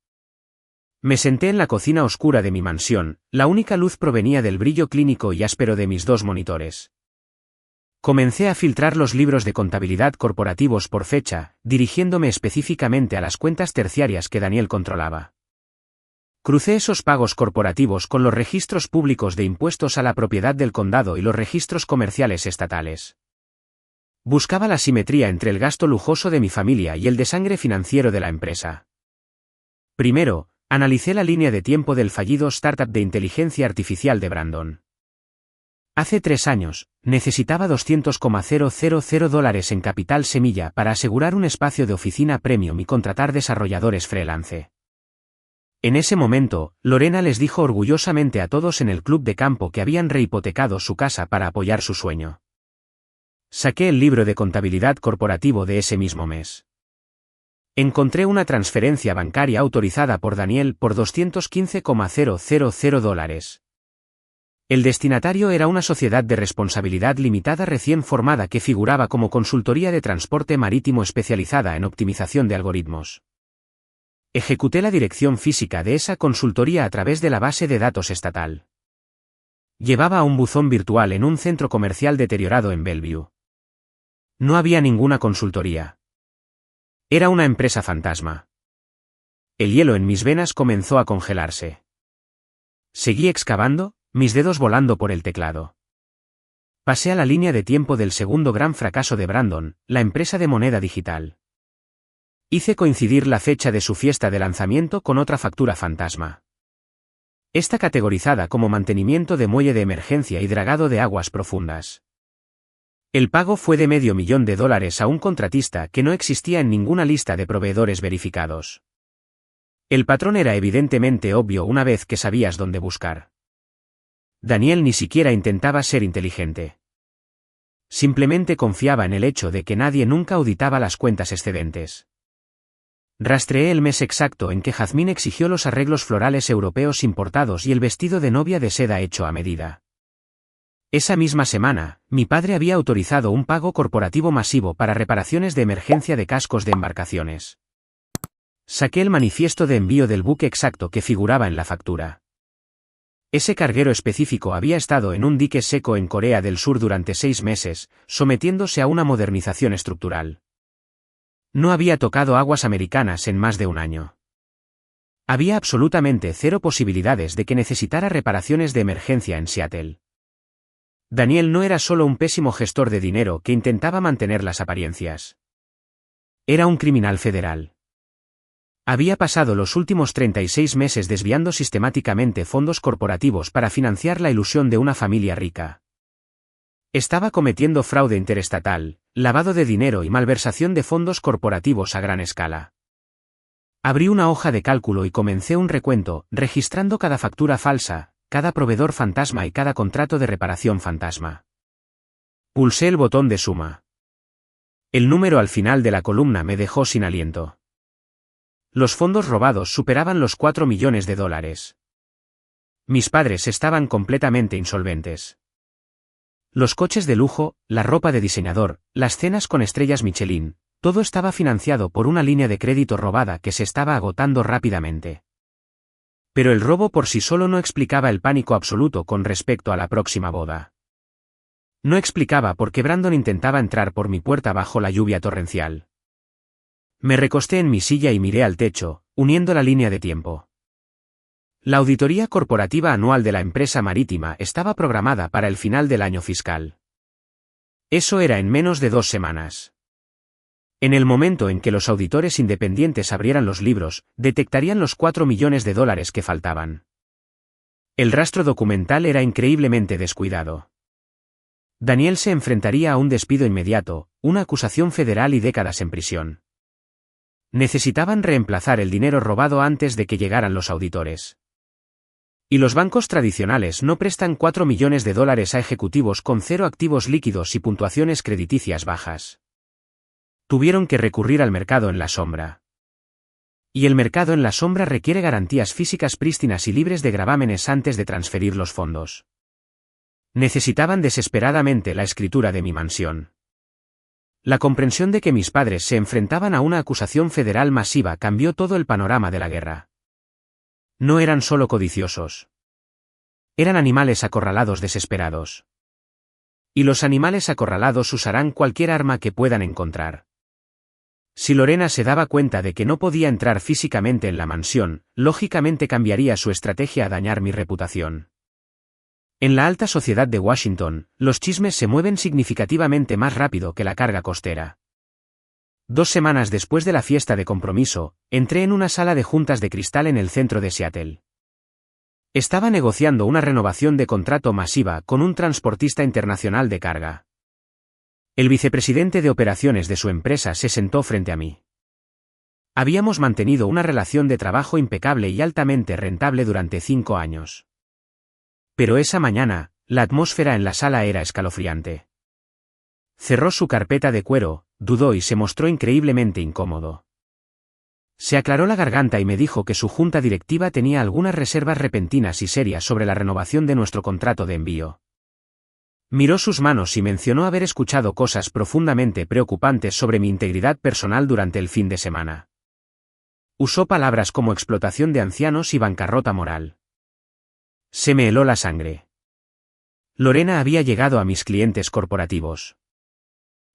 Me senté en la cocina oscura de mi mansión, la única luz provenía del brillo clínico y áspero de mis 2 monitores. Comencé a filtrar los libros de contabilidad corporativos por fecha, dirigiéndome específicamente a las cuentas terciarias que Daniel controlaba. Crucé esos pagos corporativos con los registros públicos de impuestos a la propiedad del condado y los registros comerciales estatales. Buscaba la simetría entre el gasto lujoso de mi familia y el desangre financiero de la empresa. Primero, analicé la línea de tiempo del fallido startup de inteligencia artificial de Brandon. Hace 3 años, necesitaba $200,000 en capital semilla para asegurar un espacio de oficina premium y contratar desarrolladores freelance. En ese momento, Lorena les dijo orgullosamente a todos en el club de campo que habían rehipotecado su casa para apoyar su sueño. Saqué el libro de contabilidad corporativo de ese mismo mes. Encontré una transferencia bancaria autorizada por Daniel por $215,000. El destinatario era una sociedad de responsabilidad limitada recién formada que figuraba como consultoría de transporte marítimo especializada en optimización de algoritmos. Ejecuté la dirección física de esa consultoría a través de la base de datos estatal. Llevaba un buzón virtual en un centro comercial deteriorado en Bellevue. No había ninguna consultoría. Era una empresa fantasma. El hielo en mis venas comenzó a congelarse. Seguí excavando, mis dedos volando por el teclado. Pasé a la línea de tiempo del segundo gran fracaso de Brandon, la empresa de moneda digital. Hice coincidir la fecha de su fiesta de lanzamiento con otra factura fantasma. Esta categorizada como mantenimiento de muelle de emergencia y dragado de aguas profundas. El pago fue de $500,000 a un contratista que no existía en ninguna lista de proveedores verificados. El patrón era evidentemente obvio una vez que sabías dónde buscar. Daniel ni siquiera intentaba ser inteligente. Simplemente confiaba en el hecho de que nadie nunca auditaba las cuentas excedentes. Rastreé el mes exacto en que Jazmín exigió los arreglos florales europeos importados y el vestido de novia de seda hecho a medida. Esa misma semana, mi padre había autorizado un pago corporativo masivo para reparaciones de emergencia de cascos de embarcaciones. Saqué el manifiesto de envío del buque exacto que figuraba en la factura. Ese carguero específico había estado en un dique seco en Corea del Sur durante 6 meses, sometiéndose a una modernización estructural. No había tocado aguas americanas en más de un año. Había absolutamente cero posibilidades de que necesitara reparaciones de emergencia en Seattle. Daniel no era solo un pésimo gestor de dinero que intentaba mantener las apariencias. Era un criminal federal. Había pasado los últimos 36 meses desviando sistemáticamente fondos corporativos para financiar la ilusión de una familia rica. Estaba cometiendo fraude interestatal, lavado de dinero y malversación de fondos corporativos a gran escala. Abrí una hoja de cálculo y comencé un recuento, registrando cada factura falsa, cada proveedor fantasma y cada contrato de reparación fantasma. Pulsé el botón de suma. El número al final de la columna me dejó sin aliento. Los fondos robados superaban los 4 millones de dólares. Mis padres estaban completamente insolventes. Los coches de lujo, la ropa de diseñador, las cenas con estrellas Michelin, todo estaba financiado por una línea de crédito robada que se estaba agotando rápidamente. Pero el robo por sí solo no explicaba el pánico absoluto con respecto a la próxima boda. No explicaba por qué Brandon intentaba entrar por mi puerta bajo la lluvia torrencial. Me recosté en mi silla y miré al techo, uniendo la línea de tiempo. La auditoría corporativa anual de la empresa marítima estaba programada para el final del año fiscal. Eso era en menos de 2 semanas. En el momento en que los auditores independientes abrieran los libros, detectarían los 4 millones de dólares que faltaban. El rastro documental era increíblemente descuidado. Daniel se enfrentaría a un despido inmediato, una acusación federal y décadas en prisión. Necesitaban reemplazar el dinero robado antes de que llegaran los auditores. Y los bancos tradicionales no prestan 4 millones de dólares a ejecutivos con 0 activos líquidos y puntuaciones crediticias bajas. Tuvieron que recurrir al mercado en la sombra. Y el mercado en la sombra requiere garantías físicas prístinas y libres de gravámenes antes de transferir los fondos. Necesitaban desesperadamente la escritura de mi mansión. La comprensión de que mis padres se enfrentaban a una acusación federal masiva cambió todo el panorama de la guerra. No eran solo codiciosos. Eran animales acorralados desesperados. Y los animales acorralados usarán cualquier arma que puedan encontrar. Si Lorena se daba cuenta de que no podía entrar físicamente en la mansión, lógicamente cambiaría su estrategia a dañar mi reputación. En la alta sociedad de Washington, los chismes se mueven significativamente más rápido que la carga costera. 2 semanas después de la fiesta de compromiso, entré en una sala de juntas de cristal en el centro de Seattle. Estaba negociando una renovación de contrato masiva con un transportista internacional de carga. El vicepresidente de operaciones de su empresa se sentó frente a mí. Habíamos mantenido una relación de trabajo impecable y altamente rentable durante 5 años. Pero esa mañana, la atmósfera en la sala era escalofriante. Cerró su carpeta de cuero, dudó y se mostró increíblemente incómodo. Se aclaró la garganta y me dijo que su junta directiva tenía algunas reservas repentinas y serias sobre la renovación de nuestro contrato de envío. Miró sus manos y mencionó haber escuchado cosas profundamente preocupantes sobre mi integridad personal durante el fin de semana. Usó palabras como explotación de ancianos y bancarrota moral. Se me heló la sangre. Lorena había llegado a mis clientes corporativos.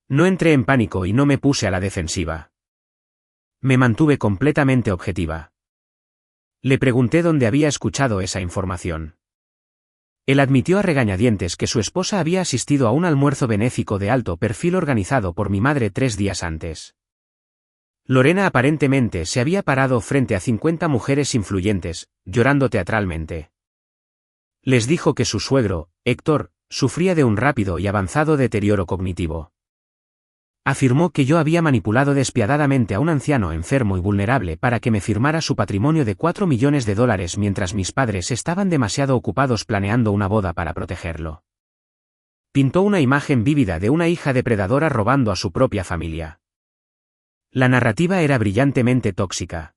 No entré en pánico y no me puse a la defensiva. Me mantuve completamente objetiva. Le pregunté dónde había escuchado esa información. Él admitió a regañadientes que su esposa había asistido a un almuerzo benéfico de alto perfil organizado por mi madre 3 días antes. Lorena aparentemente se había parado frente a 50 mujeres influyentes, llorando teatralmente. Les dijo que su suegro, Héctor, sufría de un rápido y avanzado deterioro cognitivo. Afirmó que yo había manipulado despiadadamente a un anciano enfermo y vulnerable para que me firmara su patrimonio de 4 millones de dólares mientras mis padres estaban demasiado ocupados planeando una boda para protegerlo. Pintó una imagen vívida de una hija depredadora robando a su propia familia. La narrativa era brillantemente tóxica.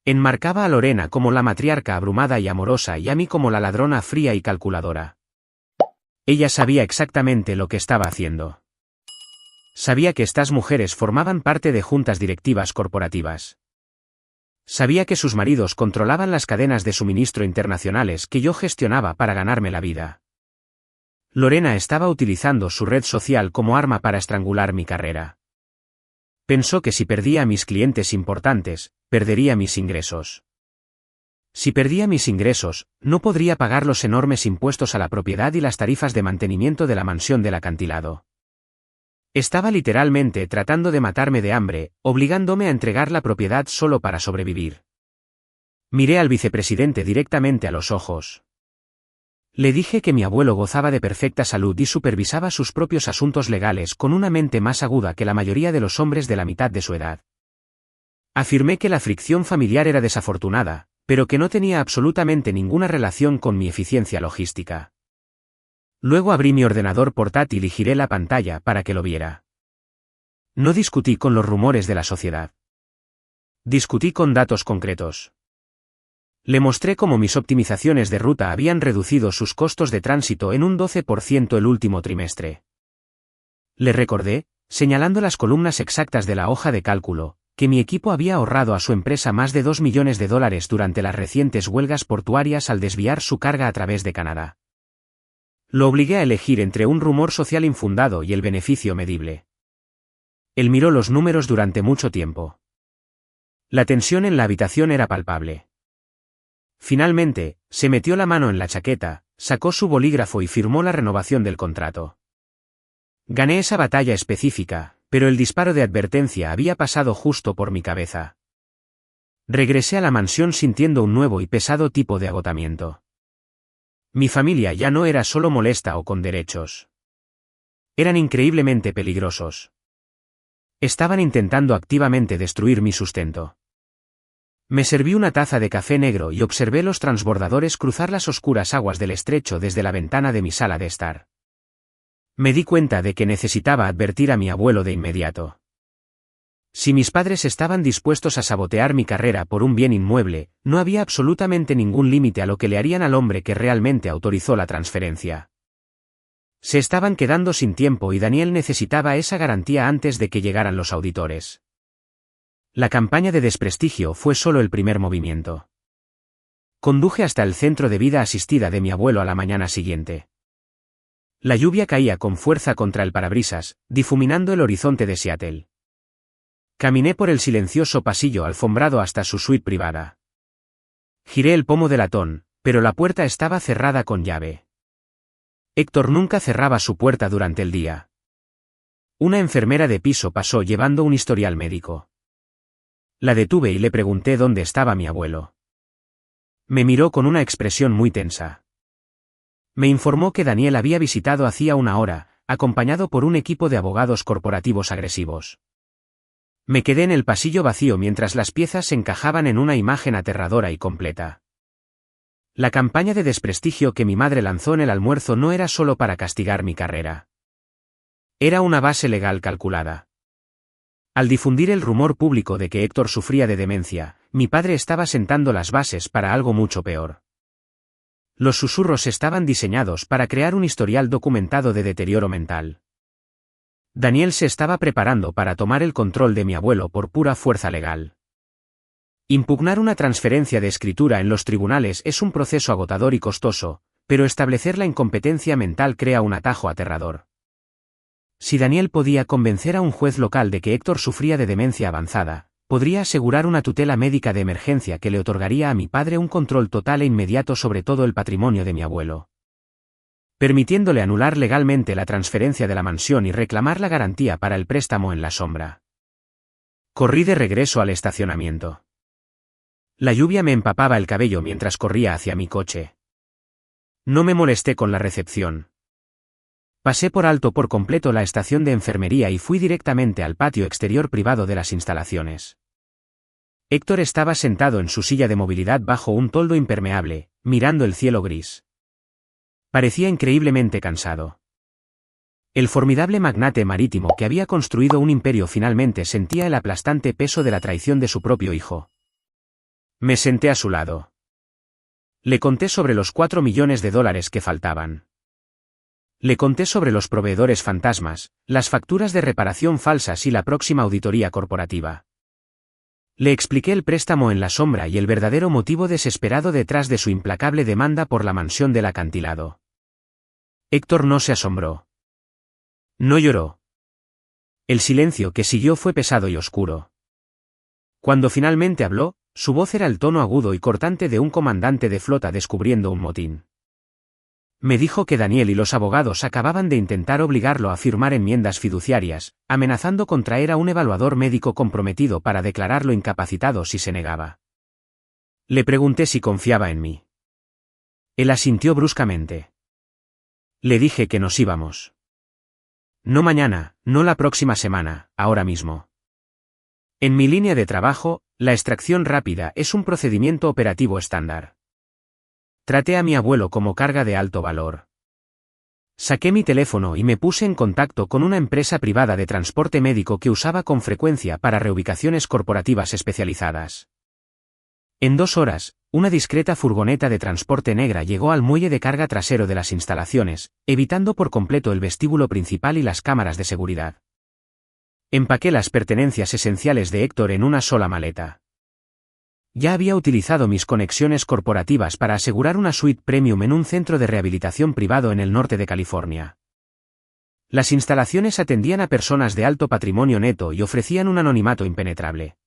Enmarcaba a Lorena como la matriarca abrumada y amorosa y a mí como la ladrona fría y calculadora. Ella sabía exactamente lo que estaba haciendo. Sabía que estas mujeres formaban parte de juntas directivas corporativas. Sabía que sus maridos controlaban las cadenas de suministro internacionales que yo gestionaba para ganarme la vida. Lorena estaba utilizando su red social como arma para estrangular mi carrera. Pensó que si perdía a mis clientes importantes, perdería mis ingresos. Si perdía mis ingresos, no podría pagar los enormes impuestos a la propiedad y las tarifas de mantenimiento de la mansión del acantilado. Estaba literalmente tratando de matarme de hambre, obligándome a entregar la propiedad solo para sobrevivir. Miré al vicepresidente directamente a los ojos. Le dije que mi abuelo gozaba de perfecta salud y supervisaba sus propios asuntos legales con una mente más aguda que la mayoría de los hombres de la mitad de su edad. Afirmé que la fricción familiar era desafortunada, pero que no tenía absolutamente ninguna relación con mi eficiencia logística. Luego abrí mi ordenador portátil y giré la pantalla para que lo viera. No discutí con los rumores de la sociedad. Discutí con datos concretos. Le mostré cómo mis optimizaciones de ruta habían reducido sus costos de tránsito en un 12% el último trimestre. Le recordé, señalando las columnas exactas de la hoja de cálculo, que mi equipo había ahorrado a su empresa más de $2 millones durante las recientes huelgas portuarias al desviar su carga a través de Canadá. Lo obligué a elegir entre un rumor social infundado y el beneficio medible. Él miró los números durante mucho tiempo. La tensión en la habitación era palpable. Finalmente, se metió la mano en la chaqueta, sacó su bolígrafo y firmó la renovación del contrato. Gané esa batalla específica, pero el disparo de advertencia había pasado justo por mi cabeza. Regresé a la mansión sintiendo un nuevo y pesado tipo de agotamiento. Mi familia ya no era solo molesta o con derechos. Eran increíblemente peligrosos. Estaban intentando activamente destruir mi sustento. Me serví una taza de café negro y observé los transbordadores cruzar las oscuras aguas del estrecho desde la ventana de mi sala de estar. Me di cuenta de que necesitaba advertir a mi abuelo de inmediato. Si mis padres estaban dispuestos a sabotear mi carrera por un bien inmueble, no había absolutamente ningún límite a lo que le harían al hombre que realmente autorizó la transferencia. Se estaban quedando sin tiempo y Daniel necesitaba esa garantía antes de que llegaran los auditores. La campaña de desprestigio fue solo el primer movimiento. Conduje hasta el centro de vida asistida de mi abuelo a la mañana siguiente. La lluvia caía con fuerza contra el parabrisas, difuminando el horizonte de Seattle. Caminé por el silencioso pasillo alfombrado hasta su suite privada. Giré el pomo de latón, pero la puerta estaba cerrada con llave. Héctor nunca cerraba su puerta durante el día. Una enfermera de piso pasó llevando un historial médico. La detuve y le pregunté dónde estaba mi abuelo. Me miró con una expresión muy tensa. Me informó que Daniel había visitado hacía una hora, acompañado por un equipo de abogados corporativos agresivos. Me quedé en el pasillo vacío mientras las piezas se encajaban en una imagen aterradora y completa. La campaña de desprestigio que mi madre lanzó en el almuerzo no era solo para castigar mi carrera. Era una base legal calculada. Al difundir el rumor público de que Héctor sufría de demencia, mi padre estaba sentando las bases para algo mucho peor. Los susurros estaban diseñados para crear un historial documentado de deterioro mental. Daniel se estaba preparando para tomar el control de mi abuelo por pura fuerza legal. Impugnar una transferencia de escritura en los tribunales es un proceso agotador y costoso, pero establecer la incompetencia mental crea un atajo aterrador. Si Daniel podía convencer a un juez local de que Héctor sufría de demencia avanzada, podría asegurar una tutela médica de emergencia que le otorgaría a mi padre un control total e inmediato sobre todo el patrimonio de mi abuelo, permitiéndole anular legalmente la transferencia de la mansión y reclamar la garantía para el préstamo en la sombra. Corrí de regreso al estacionamiento. La lluvia me empapaba el cabello mientras corría hacia mi coche. No me molesté con la recepción. Pasé por alto por completo la estación de enfermería y fui directamente al patio exterior privado de las instalaciones. Héctor estaba sentado en su silla de movilidad bajo un toldo impermeable, mirando el cielo gris. Parecía increíblemente cansado. El formidable magnate marítimo que había construido un imperio finalmente sentía el aplastante peso de la traición de su propio hijo. Me senté a su lado. Le conté sobre los $4 millones que faltaban. Le conté sobre los proveedores fantasmas, las facturas de reparación falsas y la próxima auditoría corporativa. Le expliqué el préstamo en la sombra y el verdadero motivo desesperado detrás de su implacable demanda por la mansión del acantilado. Héctor no se asombró. No lloró. El silencio que siguió fue pesado y oscuro. Cuando finalmente habló, su voz era el tono agudo y cortante de un comandante de flota descubriendo un motín. Me dijo que Daniel y los abogados acababan de intentar obligarlo a firmar enmiendas fiduciarias, amenazando con traer a un evaluador médico comprometido para declararlo incapacitado si se negaba. Le pregunté si confiaba en mí. Él asintió bruscamente. Le dije que nos íbamos. No mañana, no la próxima semana, ahora mismo. En mi línea de trabajo, la extracción rápida es un procedimiento operativo estándar. Traté a mi abuelo como carga de alto valor. Saqué mi teléfono y me puse en contacto con una empresa privada de transporte médico que usaba con frecuencia para reubicaciones corporativas especializadas. En 2 horas, una discreta furgoneta de transporte negra llegó al muelle de carga trasero de las instalaciones, evitando por completo el vestíbulo principal y las cámaras de seguridad. Empaqué las pertenencias esenciales de Héctor en una sola maleta. Ya había utilizado mis conexiones corporativas para asegurar una suite premium en un centro de rehabilitación privado en el norte de California. Las instalaciones atendían a personas de alto patrimonio neto y ofrecían un anonimato impenetrable.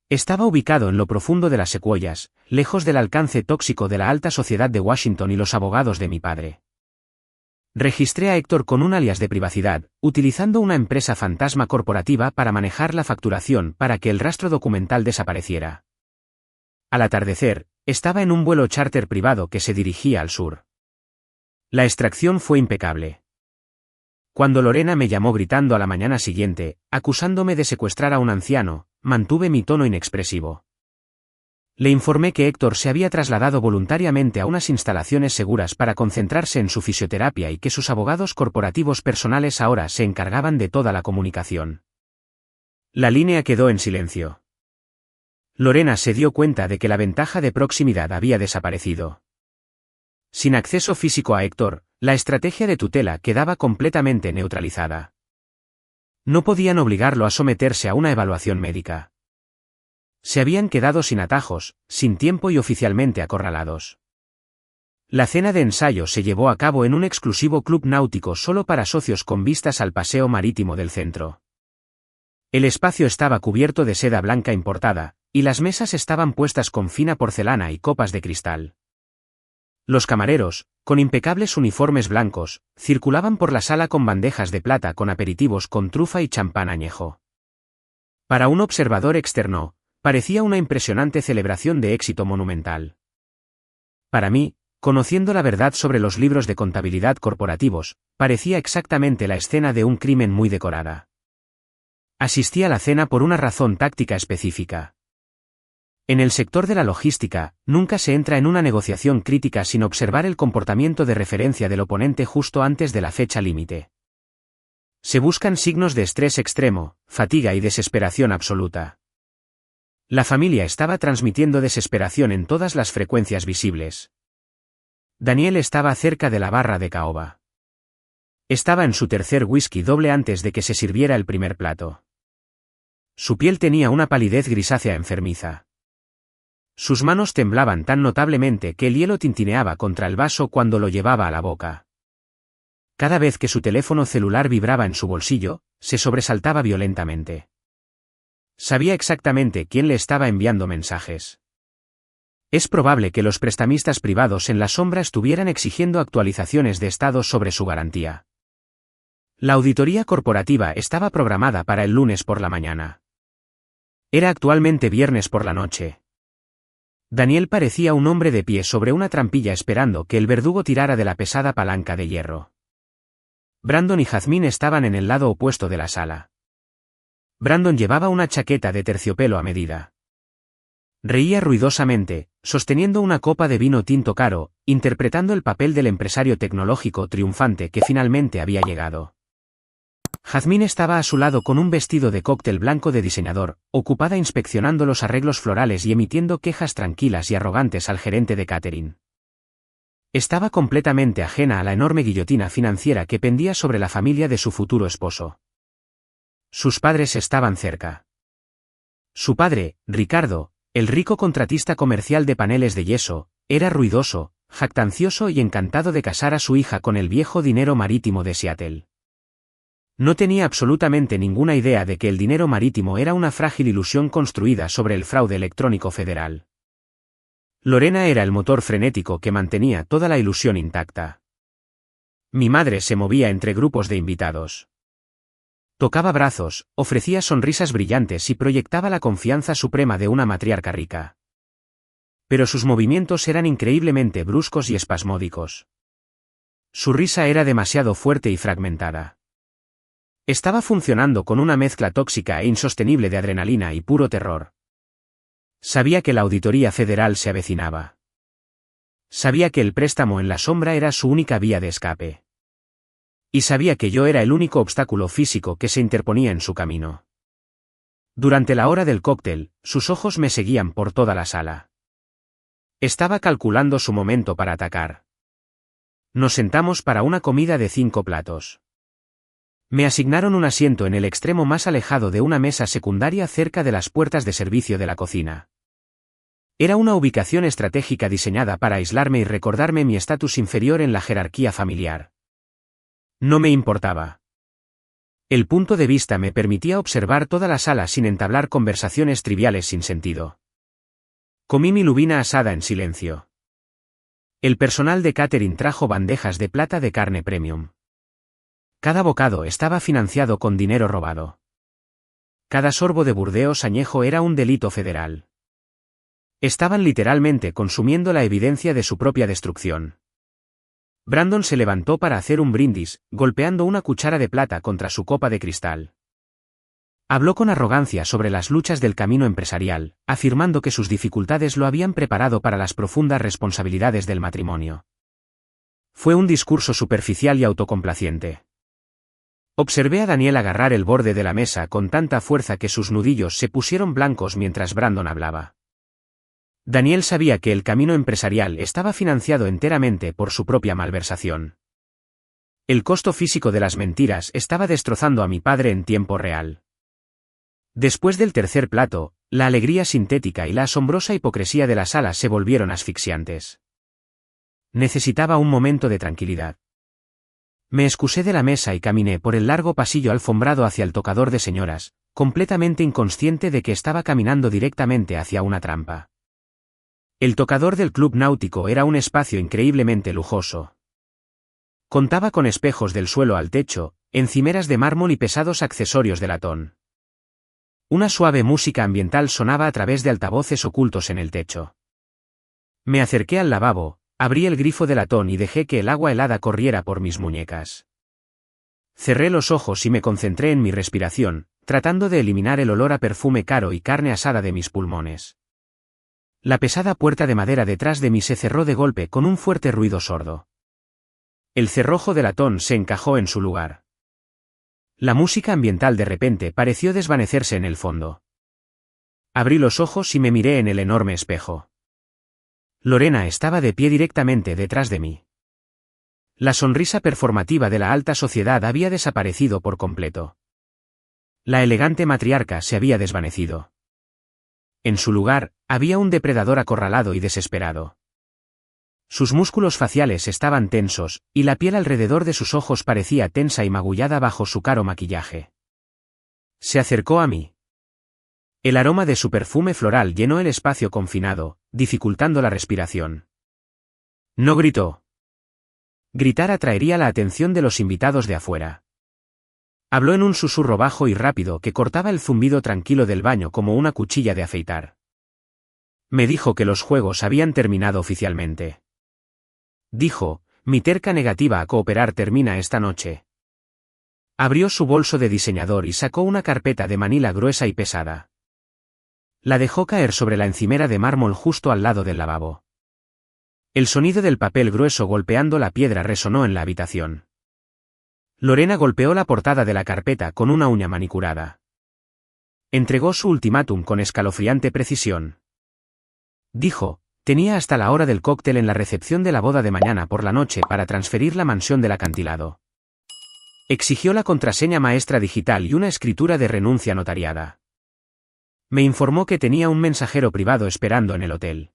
Estaba ubicado en lo profundo de las secuoyas, lejos del alcance tóxico de la alta sociedad de Washington y los abogados de mi padre. Registré a Héctor con un alias de privacidad, utilizando una empresa fantasma corporativa para manejar la facturación para que el rastro documental desapareciera. Al atardecer, estaba en un vuelo charter privado que se dirigía al sur. La extracción fue impecable. Cuando Lorena me llamó gritando a la mañana siguiente, acusándome de secuestrar a un anciano, mantuve mi tono inexpresivo. Le informé que Héctor se había trasladado voluntariamente a unas instalaciones seguras para concentrarse en su fisioterapia y que sus abogados corporativos personales ahora se encargaban de toda la comunicación. La línea quedó en silencio. Lorena se dio cuenta de que la ventaja de proximidad había desaparecido. Sin acceso físico a Héctor, la estrategia de tutela quedaba completamente neutralizada. No podían obligarlo a someterse a una evaluación médica. Se habían quedado sin atajos, sin tiempo y oficialmente acorralados. La cena de ensayo se llevó a cabo en un exclusivo club náutico solo para socios con vistas al paseo marítimo del centro. El espacio estaba cubierto de seda blanca importada, y las mesas estaban puestas con fina porcelana y copas de cristal. Los camareros, con impecables uniformes blancos, circulaban por la sala con bandejas de plata con aperitivos con trufa y champán añejo. Para un observador externo, parecía una impresionante celebración de éxito monumental. Para mí, conociendo la verdad sobre los libros de contabilidad corporativos, parecía exactamente la escena de un crimen muy decorada. Asistí a la cena por una razón táctica específica. En el sector de la logística, nunca se entra en una negociación crítica sin observar el comportamiento de referencia del oponente justo antes de la fecha límite. Se buscan signos de estrés extremo, fatiga y desesperación absoluta. La familia estaba transmitiendo desesperación en todas las frecuencias visibles. Daniel estaba cerca de la barra de caoba. Estaba en su tercer whisky doble antes de que se sirviera el primer plato. Su piel tenía una palidez grisácea enfermiza. Sus manos temblaban tan notablemente que el hielo tintineaba contra el vaso cuando lo llevaba a la boca. Cada vez que su teléfono celular vibraba en su bolsillo, se sobresaltaba violentamente. Sabía exactamente quién le estaba enviando mensajes. Es probable que los prestamistas privados en la sombra estuvieran exigiendo actualizaciones de estado sobre su garantía. La auditoría corporativa estaba programada para el lunes por la mañana. Era actualmente viernes por la noche. Daniel parecía un hombre de pie sobre una trampilla esperando que el verdugo tirara de la pesada palanca de hierro. Brandon y Jazmín estaban en el lado opuesto de la sala. Brandon llevaba una chaqueta de terciopelo a medida. Reía ruidosamente, sosteniendo una copa de vino tinto caro, interpretando el papel del empresario tecnológico triunfante que finalmente había llegado. Jazmín estaba a su lado con un vestido de cóctel blanco de diseñador, ocupada inspeccionando los arreglos florales y emitiendo quejas tranquilas y arrogantes al gerente de catering. Estaba completamente ajena a la enorme guillotina financiera que pendía sobre la familia de su futuro esposo. Sus padres estaban cerca. Su padre, Ricardo, el rico contratista comercial de paneles de yeso, era ruidoso, jactancioso y encantado de casar a su hija con el viejo dinero marítimo de Seattle. No tenía absolutamente ninguna idea de que el dinero marítimo era una frágil ilusión construida sobre el fraude electrónico federal. Lorena era el motor frenético que mantenía toda la ilusión intacta. Mi madre se movía entre grupos de invitados. Tocaba brazos, ofrecía sonrisas brillantes y proyectaba la confianza suprema de una matriarca rica. Pero sus movimientos eran increíblemente bruscos y espasmódicos. Su risa era demasiado fuerte y fragmentada. Estaba funcionando con una mezcla tóxica e insostenible de adrenalina y puro terror. Sabía que la auditoría federal se avecinaba. Sabía que el préstamo en la sombra era su única vía de escape. Y sabía que yo era el único obstáculo físico que se interponía en su camino. Durante la hora del cóctel, sus ojos me seguían por toda la sala. Estaba calculando su momento para atacar. Nos sentamos para una comida de 5 platos. Me asignaron un asiento en el extremo más alejado de una mesa secundaria cerca de las puertas de servicio de la cocina. Era una ubicación estratégica diseñada para aislarme y recordarme mi estatus inferior en la jerarquía familiar. No me importaba. El punto de vista me permitía observar toda la sala sin entablar conversaciones triviales sin sentido. Comí mi lubina asada en silencio. El personal de catering trajo bandejas de plata de carne premium. Cada bocado estaba financiado con dinero robado. Cada sorbo de Burdeos añejo era un delito federal. Estaban literalmente consumiendo la evidencia de su propia destrucción. Brandon se levantó para hacer un brindis, golpeando una cuchara de plata contra su copa de cristal. Habló con arrogancia sobre las luchas del camino empresarial, afirmando que sus dificultades lo habían preparado para las profundas responsabilidades del matrimonio. Fue un discurso superficial y autocomplaciente. Observé a Daniel agarrar el borde de la mesa con tanta fuerza que sus nudillos se pusieron blancos mientras Brandon hablaba. Daniel sabía que el camino empresarial estaba financiado enteramente por su propia malversación. El costo físico de las mentiras estaba destrozando a mi padre en tiempo real. Después del tercer plato, la alegría sintética y la asombrosa hipocresía de la sala se volvieron asfixiantes. Necesitaba un momento de tranquilidad. Me excusé de la mesa y caminé por el largo pasillo alfombrado hacia el tocador de señoras, completamente inconsciente de que estaba caminando directamente hacia una trampa. El tocador del club náutico era un espacio increíblemente lujoso. Contaba con espejos del suelo al techo, encimeras de mármol y pesados accesorios de latón. Una suave música ambiental sonaba a través de altavoces ocultos en el techo. Me acerqué al lavabo, abrí el grifo de latón y dejé que el agua helada corriera por mis muñecas. Cerré los ojos y me concentré en mi respiración, tratando de eliminar el olor a perfume caro y carne asada de mis pulmones. La pesada puerta de madera detrás de mí se cerró de golpe con un fuerte ruido sordo. El cerrojo de latón se encajó en su lugar. La música ambiental de repente pareció desvanecerse en el fondo. Abrí los ojos y me miré en el enorme espejo. Lorena estaba de pie directamente detrás de mí. La sonrisa performativa de la alta sociedad había desaparecido por completo. La elegante matriarca se había desvanecido. En su lugar, había un depredador acorralado y desesperado. Sus músculos faciales estaban tensos, y la piel alrededor de sus ojos parecía tensa y magullada bajo su caro maquillaje. Se acercó a mí. El aroma de su perfume floral llenó el espacio confinado, dificultando la respiración. No gritó. Gritar atraería la atención de los invitados de afuera. Habló en un susurro bajo y rápido que cortaba el zumbido tranquilo del baño como una cuchilla de afeitar. Me dijo que los juegos habían terminado oficialmente. Dijo, mi terca negativa a cooperar termina esta noche. Abrió su bolso de diseñador y sacó una carpeta de manila gruesa y pesada. La dejó caer sobre la encimera de mármol justo al lado del lavabo. El sonido del papel grueso golpeando la piedra resonó en la habitación. Lorena golpeó la portada de la carpeta con una uña manicurada. Entregó su ultimátum con escalofriante precisión. Dijo, tenía hasta la hora del cóctel en la recepción de la boda de mañana por la noche para transferir la mansión del acantilado. Exigió la contraseña maestra digital y una escritura de renuncia notariada. Me informó que tenía un mensajero privado esperando en el hotel.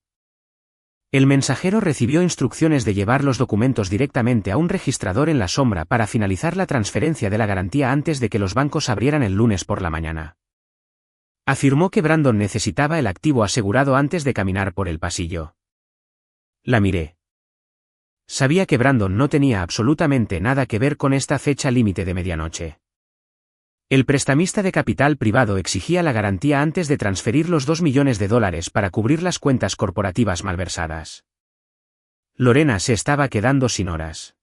El mensajero recibió instrucciones de llevar los documentos directamente a un registrador en la sombra para finalizar la transferencia de la garantía antes de que los bancos abrieran el lunes por la mañana. Afirmó que Brandon necesitaba el activo asegurado antes de caminar por el pasillo. La miré. Sabía que Brandon no tenía absolutamente nada que ver con esta fecha límite de medianoche. El prestamista de capital privado exigía la garantía antes de transferir los $2 millones para cubrir las cuentas corporativas malversadas. Lorena se estaba quedando sin horas.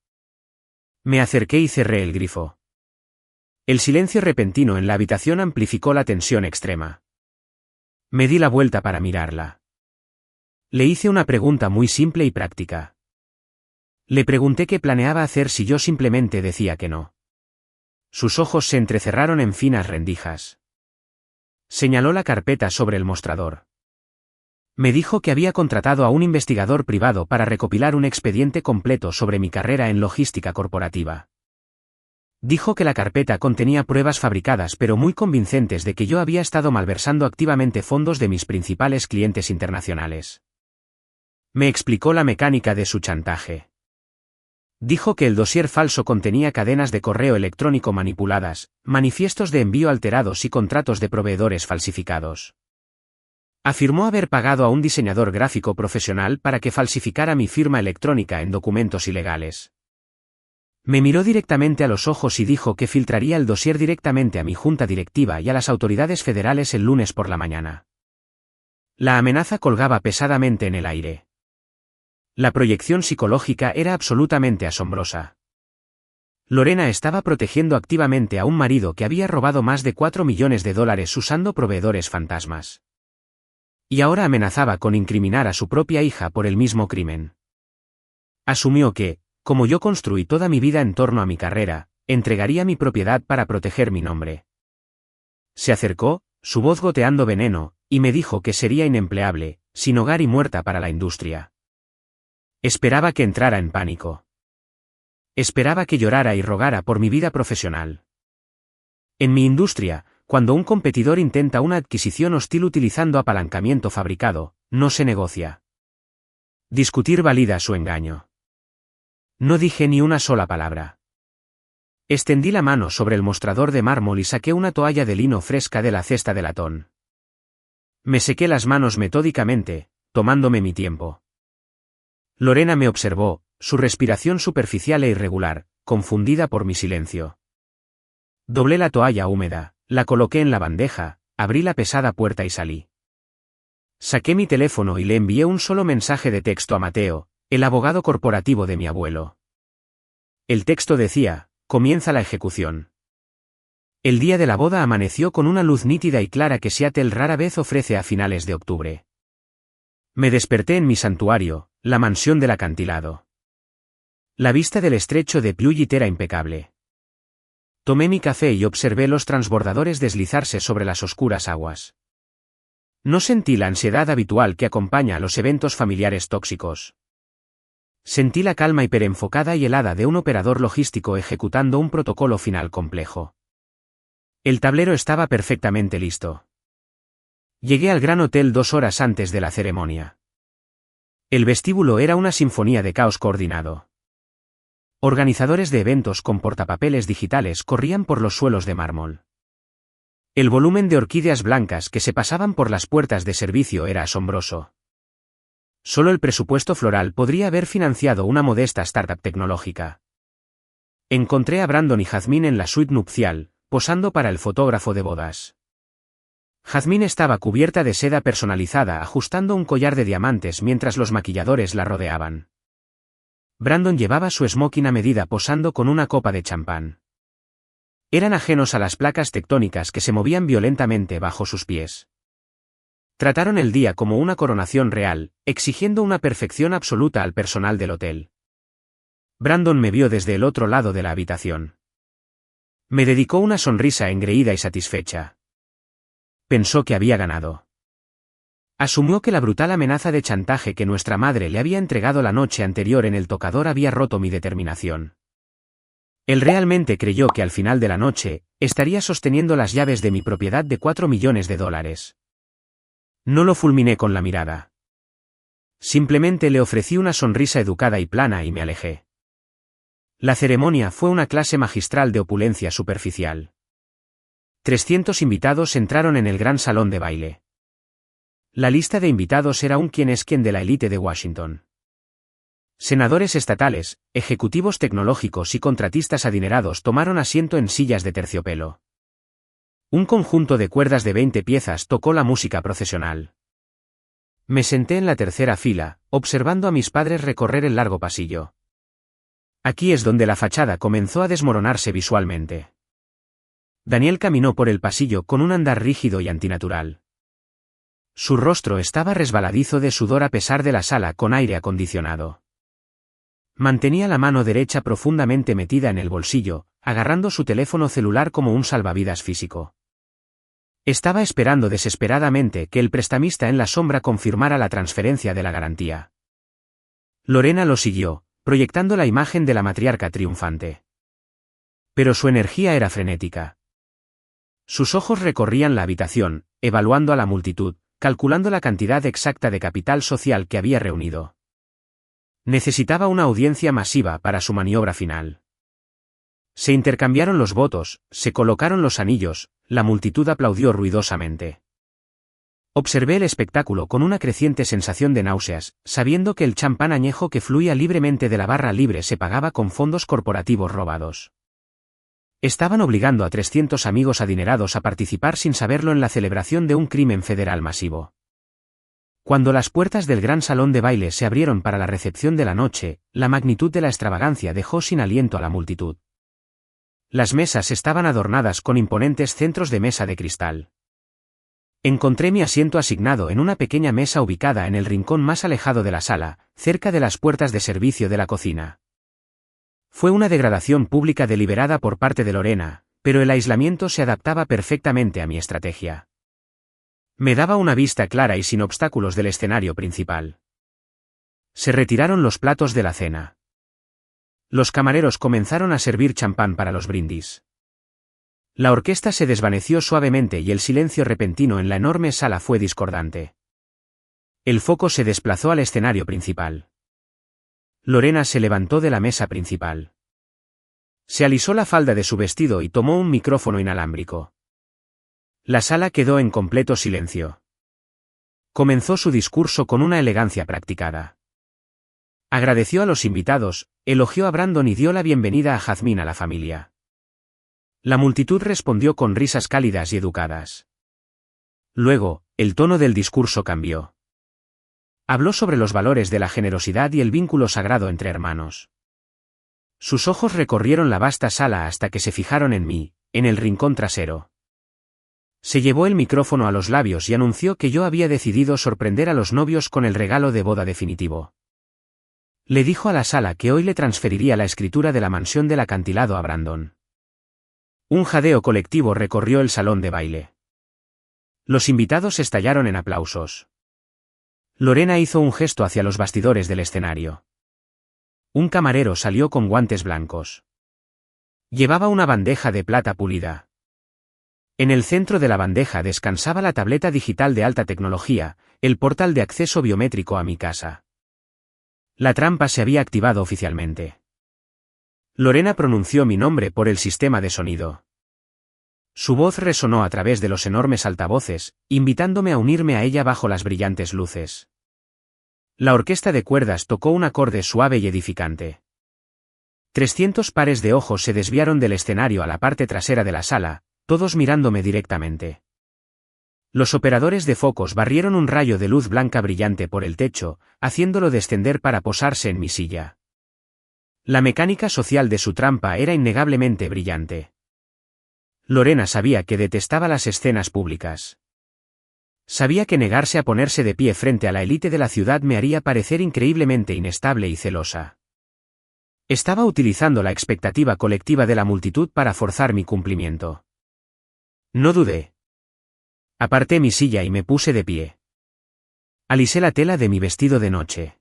Me acerqué y cerré el grifo. El silencio repentino en la habitación amplificó la tensión extrema. Me di la vuelta para mirarla. Le hice una pregunta muy simple y práctica. Le pregunté qué planeaba hacer si yo simplemente decía que no. Sus ojos se entrecerraron en finas rendijas. Señaló la carpeta sobre el mostrador. Me dijo que había contratado a un investigador privado para recopilar un expediente completo sobre mi carrera en logística corporativa. Dijo que la carpeta contenía pruebas fabricadas pero muy convincentes de que yo había estado malversando activamente fondos de mis principales clientes internacionales. Me explicó la mecánica de su chantaje. Dijo que el dossier falso contenía cadenas de correo electrónico manipuladas, manifiestos de envío alterados y contratos de proveedores falsificados. Afirmó haber pagado a un diseñador gráfico profesional para que falsificara mi firma electrónica en documentos ilegales. Me miró directamente a los ojos y dijo que filtraría el dossier directamente a mi junta directiva y a las autoridades federales el lunes por la mañana. La amenaza colgaba pesadamente en el aire. La proyección psicológica era absolutamente asombrosa. Lorena estaba protegiendo activamente a un marido que había robado más de $4 millones usando proveedores fantasmas. Y ahora amenazaba con incriminar a su propia hija por el mismo crimen. Asumió que, como yo construí toda mi vida en torno a mi carrera, entregaría mi propiedad para proteger mi nombre. Se acercó, su voz goteando veneno, y me dijo que sería inempleable, sin hogar y muerta para la industria. Esperaba que entrara en pánico. Esperaba que llorara y rogara por mi vida profesional. En mi industria, cuando un competidor intenta una adquisición hostil utilizando apalancamiento fabricado, no se negocia. Discutir valida su engaño. No dije ni una sola palabra. Extendí la mano sobre el mostrador de mármol y saqué una toalla de lino fresca de la cesta de latón. Me sequé las manos metódicamente, tomándome mi tiempo. Lorena me observó, su respiración superficial e irregular, confundida por mi silencio. Doblé la toalla húmeda, la coloqué en la bandeja, abrí la pesada puerta y salí. Saqué mi teléfono y le envié un solo mensaje de texto a Mateo, el abogado corporativo de mi abuelo. El texto decía, comienza la ejecución. El día de la boda amaneció con una luz nítida y clara que Seattle rara vez ofrece a finales de octubre. Me desperté en mi santuario, la mansión del acantilado. La vista del estrecho de Puget era impecable. Tomé mi café y observé los transbordadores deslizarse sobre las oscuras aguas. No sentí la ansiedad habitual que acompaña a los eventos familiares tóxicos. Sentí la calma hiperenfocada y helada de un operador logístico ejecutando un protocolo final complejo. El tablero estaba perfectamente listo. Llegué al Gran Hotel 2 horas antes de la ceremonia. El vestíbulo era una sinfonía de caos coordinado. Organizadores de eventos con portapapeles digitales corrían por los suelos de mármol. El volumen de orquídeas blancas que se pasaban por las puertas de servicio era asombroso. Solo el presupuesto floral podría haber financiado una modesta startup tecnológica. Encontré a Brandon y Jazmín en la suite nupcial, posando para el fotógrafo de bodas. Jazmín estaba cubierta de seda personalizada ajustando un collar de diamantes mientras los maquilladores la rodeaban. Brandon llevaba su smoking a medida posando con una copa de champán. Eran ajenos a las placas tectónicas que se movían violentamente bajo sus pies. Trataron el día como una coronación real, exigiendo una perfección absoluta al personal del hotel. Brandon me vio desde el otro lado de la habitación. Me dedicó una sonrisa engreída y satisfecha. Pensó que había ganado. Asumió que la brutal amenaza de chantaje que nuestra madre le había entregado la noche anterior en el tocador había roto mi determinación. Él realmente creyó que al final de la noche, estaría sosteniendo las llaves de mi propiedad de $4 millones. No lo fulminé con la mirada. Simplemente le ofrecí una sonrisa educada y plana y me alejé. La ceremonia fue una clase magistral de opulencia superficial. 300 invitados entraron en el gran salón de baile. La lista de invitados era un quién es quién de la élite de Washington. Senadores estatales, ejecutivos tecnológicos y contratistas adinerados tomaron asiento en sillas de terciopelo. Un conjunto de cuerdas de 20 piezas tocó la música procesional. Me senté en la tercera fila, observando a mis padres recorrer el largo pasillo. Aquí es donde la fachada comenzó a desmoronarse visualmente. Daniel caminó por el pasillo con un andar rígido y antinatural. Su rostro estaba resbaladizo de sudor a pesar de la sala con aire acondicionado. Mantenía la mano derecha profundamente metida en el bolsillo, agarrando su teléfono celular como un salvavidas físico. Estaba esperando desesperadamente que el prestamista en la sombra confirmara la transferencia de la garantía. Lorena lo siguió, proyectando la imagen de la matriarca triunfante. Pero su energía era frenética. Sus ojos recorrían la habitación, evaluando a la multitud, calculando la cantidad exacta de capital social que había reunido. Necesitaba una audiencia masiva para su maniobra final. Se intercambiaron los votos, se colocaron los anillos, la multitud aplaudió ruidosamente. Observé el espectáculo con una creciente sensación de náuseas, sabiendo que el champán añejo que fluía libremente de la barra libre se pagaba con fondos corporativos robados. Estaban obligando a 300 amigos adinerados a participar sin saberlo en la celebración de un crimen federal masivo. Cuando las puertas del gran salón de baile se abrieron para la recepción de la noche, la magnitud de la extravagancia dejó sin aliento a la multitud. Las mesas estaban adornadas con imponentes centros de mesa de cristal. Encontré mi asiento asignado en una pequeña mesa ubicada en el rincón más alejado de la sala, cerca de las puertas de servicio de la cocina. Fue una degradación pública deliberada por parte de Lorena, pero el aislamiento se adaptaba perfectamente a mi estrategia. Me daba una vista clara y sin obstáculos del escenario principal. Se retiraron los platos de la cena. Los camareros comenzaron a servir champán para los brindis. La orquesta se desvaneció suavemente y el silencio repentino en la enorme sala fue discordante. El foco se desplazó al escenario principal. Lorena se levantó de la mesa principal. Se alisó la falda de su vestido y tomó un micrófono inalámbrico. La sala quedó en completo silencio. Comenzó su discurso con una elegancia practicada. Agradeció a los invitados, elogió a Brandon y dio la bienvenida a Jazmín a la familia. La multitud respondió con risas cálidas y educadas. Luego, el tono del discurso cambió. Habló sobre los valores de la generosidad y el vínculo sagrado entre hermanos. Sus ojos recorrieron la vasta sala hasta que se fijaron en mí, en el rincón trasero. Se llevó el micrófono a los labios y anunció que yo había decidido sorprender a los novios con el regalo de boda definitivo. Le dijo a la sala que hoy le transferiría la escritura de la mansión del acantilado a Brandon. Un jadeo colectivo recorrió el salón de baile. Los invitados estallaron en aplausos. Lorena hizo un gesto hacia los bastidores del escenario. Un camarero salió con guantes blancos. Llevaba una bandeja de plata pulida. En el centro de la bandeja descansaba la tableta digital de alta tecnología, el portal de acceso biométrico a mi casa. La trampa se había activado oficialmente. Lorena pronunció mi nombre por el sistema de sonido. Su voz resonó a través de los enormes altavoces, invitándome a unirme a ella bajo las brillantes luces. La orquesta de cuerdas tocó un acorde suave y edificante. 300 pares de ojos se desviaron del escenario a la parte trasera de la sala, todos mirándome directamente. Los operadores de focos barrieron un rayo de luz blanca brillante por el techo, haciéndolo descender para posarse en mi silla. La mecánica social de su trampa era innegablemente brillante. Lorena sabía que detestaba las escenas públicas. Sabía que negarse a ponerse de pie frente a la élite de la ciudad me haría parecer increíblemente inestable y celosa. Estaba utilizando la expectativa colectiva de la multitud para forzar mi cumplimiento. No dudé. Aparté mi silla y me puse de pie. Alisé la tela de mi vestido de noche.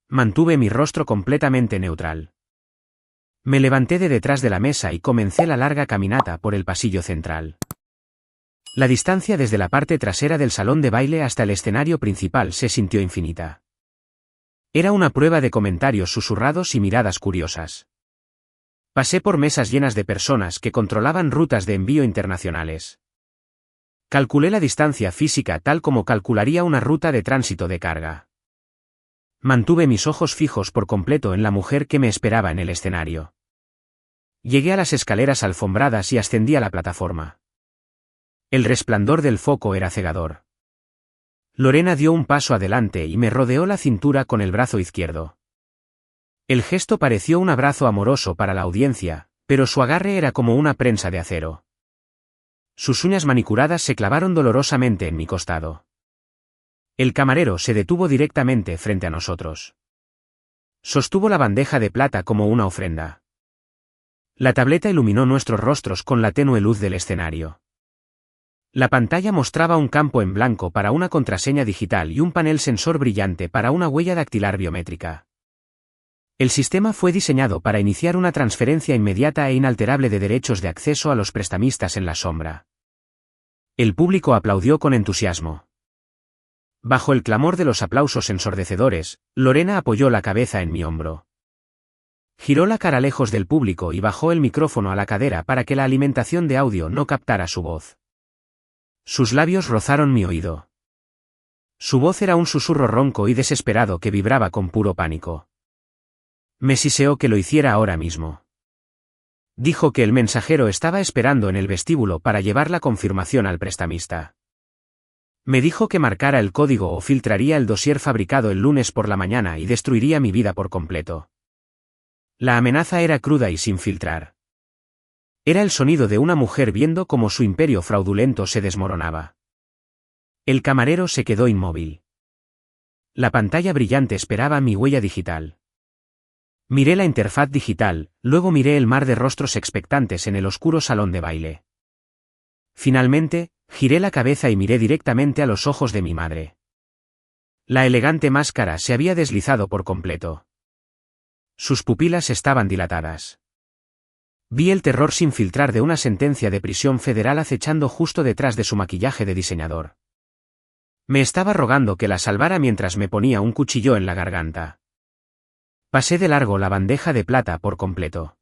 Mantuve mi rostro completamente neutral. Me levanté de detrás de la mesa y comencé la larga caminata por el pasillo central. La distancia desde la parte trasera del salón de baile hasta el escenario principal se sintió infinita. Era una prueba de comentarios susurrados y miradas curiosas. Pasé por mesas llenas de personas que controlaban rutas de envío internacionales. Calculé la distancia física tal como calcularía una ruta de tránsito de carga. Mantuve mis ojos fijos por completo en la mujer que me esperaba en el escenario. Llegué a las escaleras alfombradas y ascendí a la plataforma. El resplandor del foco era cegador. Lorena dio un paso adelante y me rodeó la cintura con el brazo izquierdo. El gesto pareció un abrazo amoroso para la audiencia, pero su agarre era como una prensa de acero. Sus uñas manicuradas se clavaron dolorosamente en mi costado. El camarero se detuvo directamente frente a nosotros. Sostuvo la bandeja de plata como una ofrenda. La tableta iluminó nuestros rostros con la tenue luz del escenario. La pantalla mostraba un campo en blanco para una contraseña digital y un panel sensor brillante para una huella dactilar biométrica. El sistema fue diseñado para iniciar una transferencia inmediata e inalterable de derechos de acceso a los prestamistas en la sombra. El público aplaudió con entusiasmo. Bajo el clamor de los aplausos ensordecedores, Lorena apoyó la cabeza en mi hombro. Giró la cara lejos del público y bajó el micrófono a la cadera para que la alimentación de audio no captara su voz. Sus labios rozaron mi oído. Su voz era un susurro ronco y desesperado que vibraba con puro pánico. Me siseó que lo hiciera ahora mismo. Dijo que el mensajero estaba esperando en el vestíbulo para llevar la confirmación al prestamista. Me dijo que marcara el código o filtraría el dossier fabricado el lunes por la mañana y destruiría mi vida por completo. La amenaza era cruda y sin filtrar. Era el sonido de una mujer viendo cómo su imperio fraudulento se desmoronaba. El camarero se quedó inmóvil. La pantalla brillante esperaba mi huella digital. Miré la interfaz digital, luego miré el mar de rostros expectantes en el oscuro salón de baile. Finalmente, giré la cabeza y miré directamente a los ojos de mi madre. La elegante máscara se había deslizado por completo. Sus pupilas estaban dilatadas. Vi el terror sin filtrar de una sentencia de prisión federal acechando justo detrás de su maquillaje de diseñador. Me estaba rogando que la salvara mientras me ponía un cuchillo en la garganta. Pasé de largo la bandeja de plata por completo.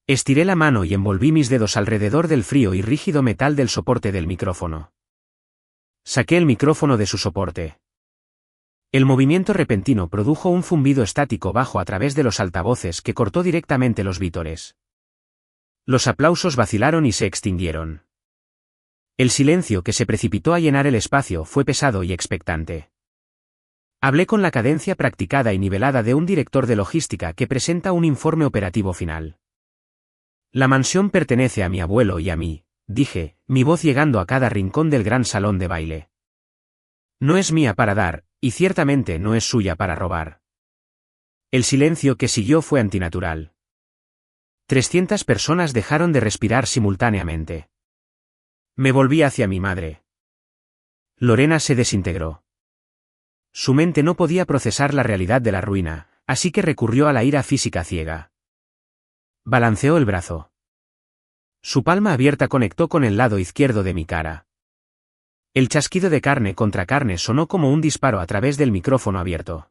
Estiré la mano y envolví mis dedos alrededor del frío y rígido metal del soporte del micrófono. Saqué el micrófono de su soporte. El movimiento repentino produjo un zumbido estático bajo a través de los altavoces que cortó directamente los vítores. Los aplausos vacilaron y se extinguieron. El silencio que se precipitó a llenar el espacio fue pesado y expectante. Hablé con la cadencia practicada y nivelada de un director de logística que presenta un informe operativo final. La mansión pertenece a mi abuelo y a mí, dije, mi voz llegando a cada rincón del gran salón de baile. No es mía para dar, y ciertamente no es suya para robar. El silencio que siguió fue antinatural. 300 personas dejaron de respirar simultáneamente. Me volví hacia mi madre. Lorena se desintegró. Su mente no podía procesar la realidad de la ruina, así que recurrió a la ira física ciega. Balanceó el brazo. Su palma abierta conectó con el lado izquierdo de mi cara. El chasquido de carne contra carne sonó como un disparo a través del micrófono abierto.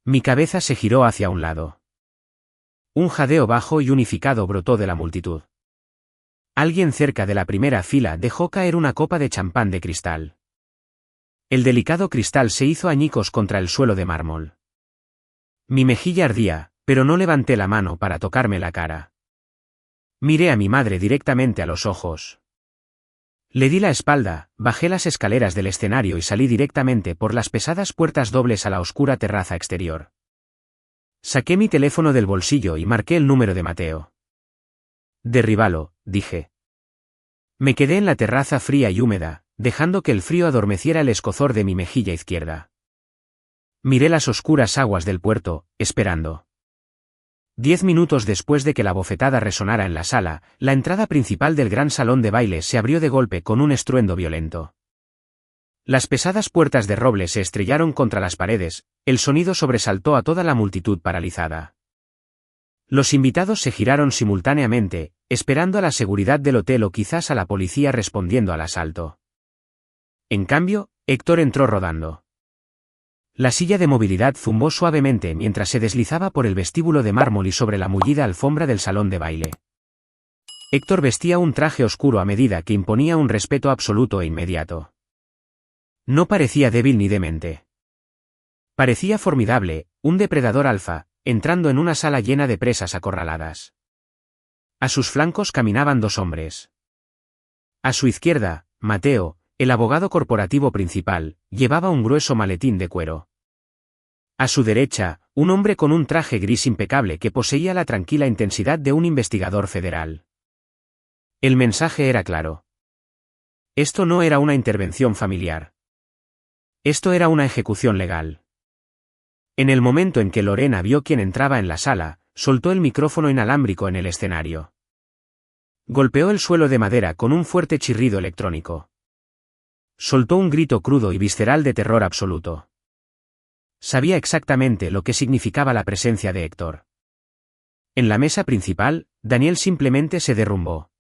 Mi cabeza se giró hacia un lado. Un jadeo bajo y unificado brotó de la multitud. Alguien cerca de la primera fila dejó caer una copa de champán de cristal. El delicado cristal se hizo añicos contra el suelo de mármol. Mi mejilla ardía, pero no levanté la mano para tocarme la cara. Miré a mi madre directamente a los ojos. Le di la espalda, bajé las escaleras del escenario y salí directamente por las pesadas puertas dobles a la oscura terraza exterior. Saqué mi teléfono del bolsillo y marqué el número de Mateo. Derríbalo, dije. Me quedé en la terraza fría y húmeda, dejando que el frío adormeciera el escozor de mi mejilla izquierda. Miré las oscuras aguas del puerto, esperando. 10 minutos después de que la bofetada resonara en la sala, la entrada principal del gran salón de baile se abrió de golpe con un estruendo violento. Las pesadas puertas de roble se estrellaron contra las paredes, el sonido sobresaltó a toda la multitud paralizada. Los invitados se giraron simultáneamente, esperando a la seguridad del hotel o quizás a la policía respondiendo al asalto. En cambio, Héctor entró rodando. La silla de movilidad zumbó suavemente mientras se deslizaba por el vestíbulo de mármol y sobre la mullida alfombra del salón de baile. Héctor vestía un traje oscuro a medida que imponía un respeto absoluto e inmediato. No parecía débil ni demente. Parecía formidable, un depredador alfa, entrando en una sala llena de presas acorraladas. A sus flancos caminaban 2 hombres. A su izquierda, Mateo, el abogado corporativo principal, llevaba un grueso maletín de cuero. A su derecha, un hombre con un traje gris impecable que poseía la tranquila intensidad de un investigador federal. El mensaje era claro. Esto no era una intervención familiar. Esto era una ejecución legal. En el momento en que Lorena vio quién entraba en la sala, soltó el micrófono inalámbrico en el escenario. Golpeó el suelo de madera con un fuerte chirrido electrónico. Soltó un grito crudo y visceral de terror absoluto. Sabía exactamente lo que significaba la presencia de Héctor. En la mesa principal, Daniel simplemente se derrumbó.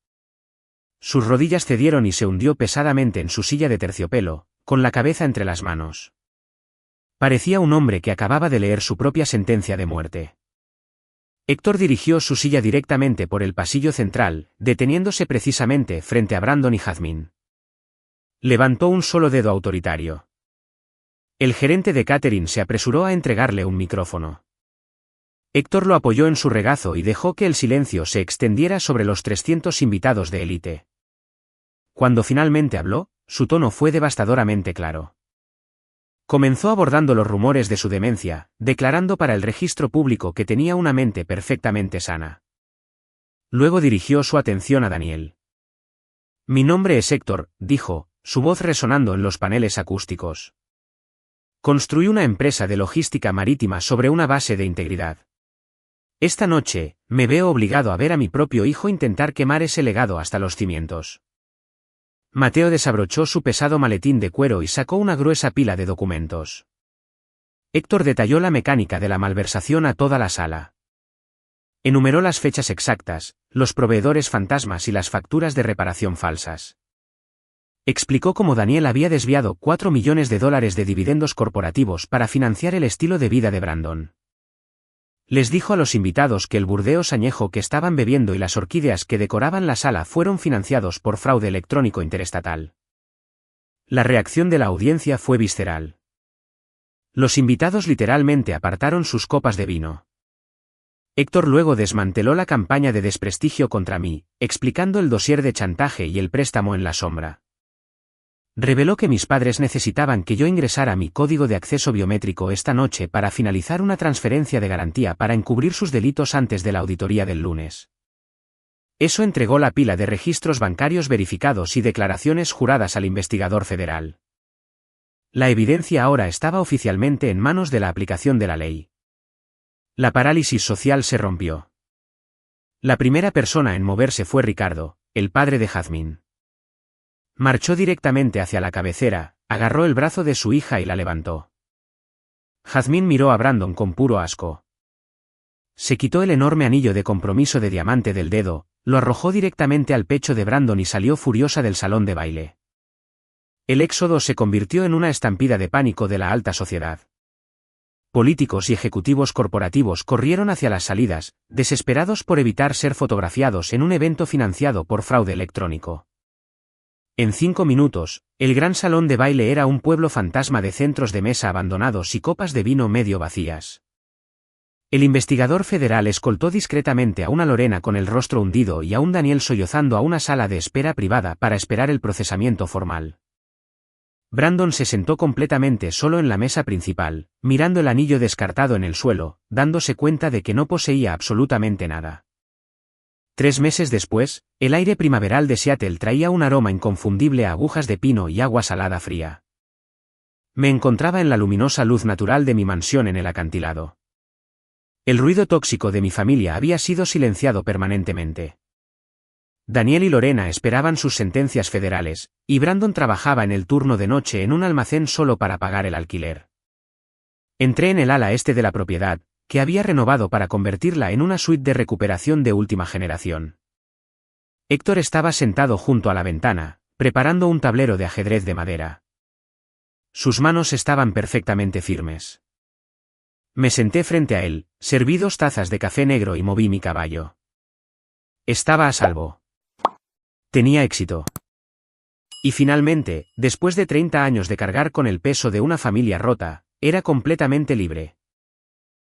Sus rodillas cedieron y se hundió pesadamente en su silla de terciopelo, con la cabeza entre las manos. Parecía un hombre que acababa de leer su propia sentencia de muerte. Héctor dirigió su silla directamente por el pasillo central, deteniéndose precisamente frente a Brandon y Jazmín. Levantó un solo dedo autoritario. El gerente de catering se apresuró a entregarle un micrófono. Héctor lo apoyó en su regazo y dejó que el silencio se extendiera sobre los 300 invitados de élite. Cuando finalmente habló, su tono fue devastadoramente claro. Comenzó abordando los rumores de su demencia, declarando para el registro público que tenía una mente perfectamente sana. Luego dirigió su atención a Daniel. «Mi nombre es Héctor», dijo, su voz resonando en los paneles acústicos. «Construí una empresa de logística marítima sobre una base de integridad. Esta noche, me veo obligado a ver a mi propio hijo intentar quemar ese legado hasta los cimientos». Mateo desabrochó su pesado maletín de cuero y sacó una gruesa pila de documentos. Héctor detalló la mecánica de la malversación a toda la sala. Enumeró las fechas exactas, los proveedores fantasmas y las facturas de reparación falsas. Explicó cómo Daniel había desviado $4 millones de dividendos corporativos para financiar el estilo de vida de Brandon. Les dijo a los invitados que el burdeos añejo que estaban bebiendo y las orquídeas que decoraban la sala fueron financiados por fraude electrónico interestatal. La reacción de la audiencia fue visceral. Los invitados literalmente apartaron sus copas de vino. Héctor luego desmanteló la campaña de desprestigio contra mí, explicando el dossier de chantaje y el préstamo en la sombra. Reveló que mis padres necesitaban que yo ingresara mi código de acceso biométrico esta noche para finalizar una transferencia de garantía para encubrir sus delitos antes de la auditoría del lunes. Eso entregó la pila de registros bancarios verificados y declaraciones juradas al investigador federal. La evidencia ahora estaba oficialmente en manos de la aplicación de la ley. La parálisis social se rompió. La primera persona en moverse fue Ricardo, el padre de Jazmín. Marchó directamente hacia la cabecera, agarró el brazo de su hija y la levantó. Jazmín miró a Brandon con puro asco. Se quitó el enorme anillo de compromiso de diamante del dedo, lo arrojó directamente al pecho de Brandon y salió furiosa del salón de baile. El éxodo se convirtió en una estampida de pánico de la alta sociedad. Políticos y ejecutivos corporativos corrieron hacia las salidas, desesperados por evitar ser fotografiados en un evento financiado por fraude electrónico. En 5 minutos, el gran salón de baile era un pueblo fantasma de centros de mesa abandonados y copas de vino medio vacías. El investigador federal escoltó discretamente a una Lorena con el rostro hundido y a un Daniel sollozando a una sala de espera privada para esperar el procesamiento formal. Brandon se sentó completamente solo en la mesa principal, mirando el anillo descartado en el suelo, dándose cuenta de que no poseía absolutamente nada. 3 meses después, el aire primaveral de Seattle traía un aroma inconfundible a agujas de pino y agua salada fría. Me encontraba en la luminosa luz natural de mi mansión en el acantilado. El ruido tóxico de mi familia había sido silenciado permanentemente. Daniel y Lorena esperaban sus sentencias federales, y Brandon trabajaba en el turno de noche en un almacén solo para pagar el alquiler. Entré en el ala este de la propiedad, que había renovado para convertirla en una suite de recuperación de última generación. Héctor estaba sentado junto a la ventana, preparando un tablero de ajedrez de madera. Sus manos estaban perfectamente firmes. Me senté frente a él, serví 2 tazas de café negro y moví mi caballo. Estaba a salvo. Tenía éxito. Y finalmente, después de 30 años de cargar con el peso de una familia rota, era completamente libre.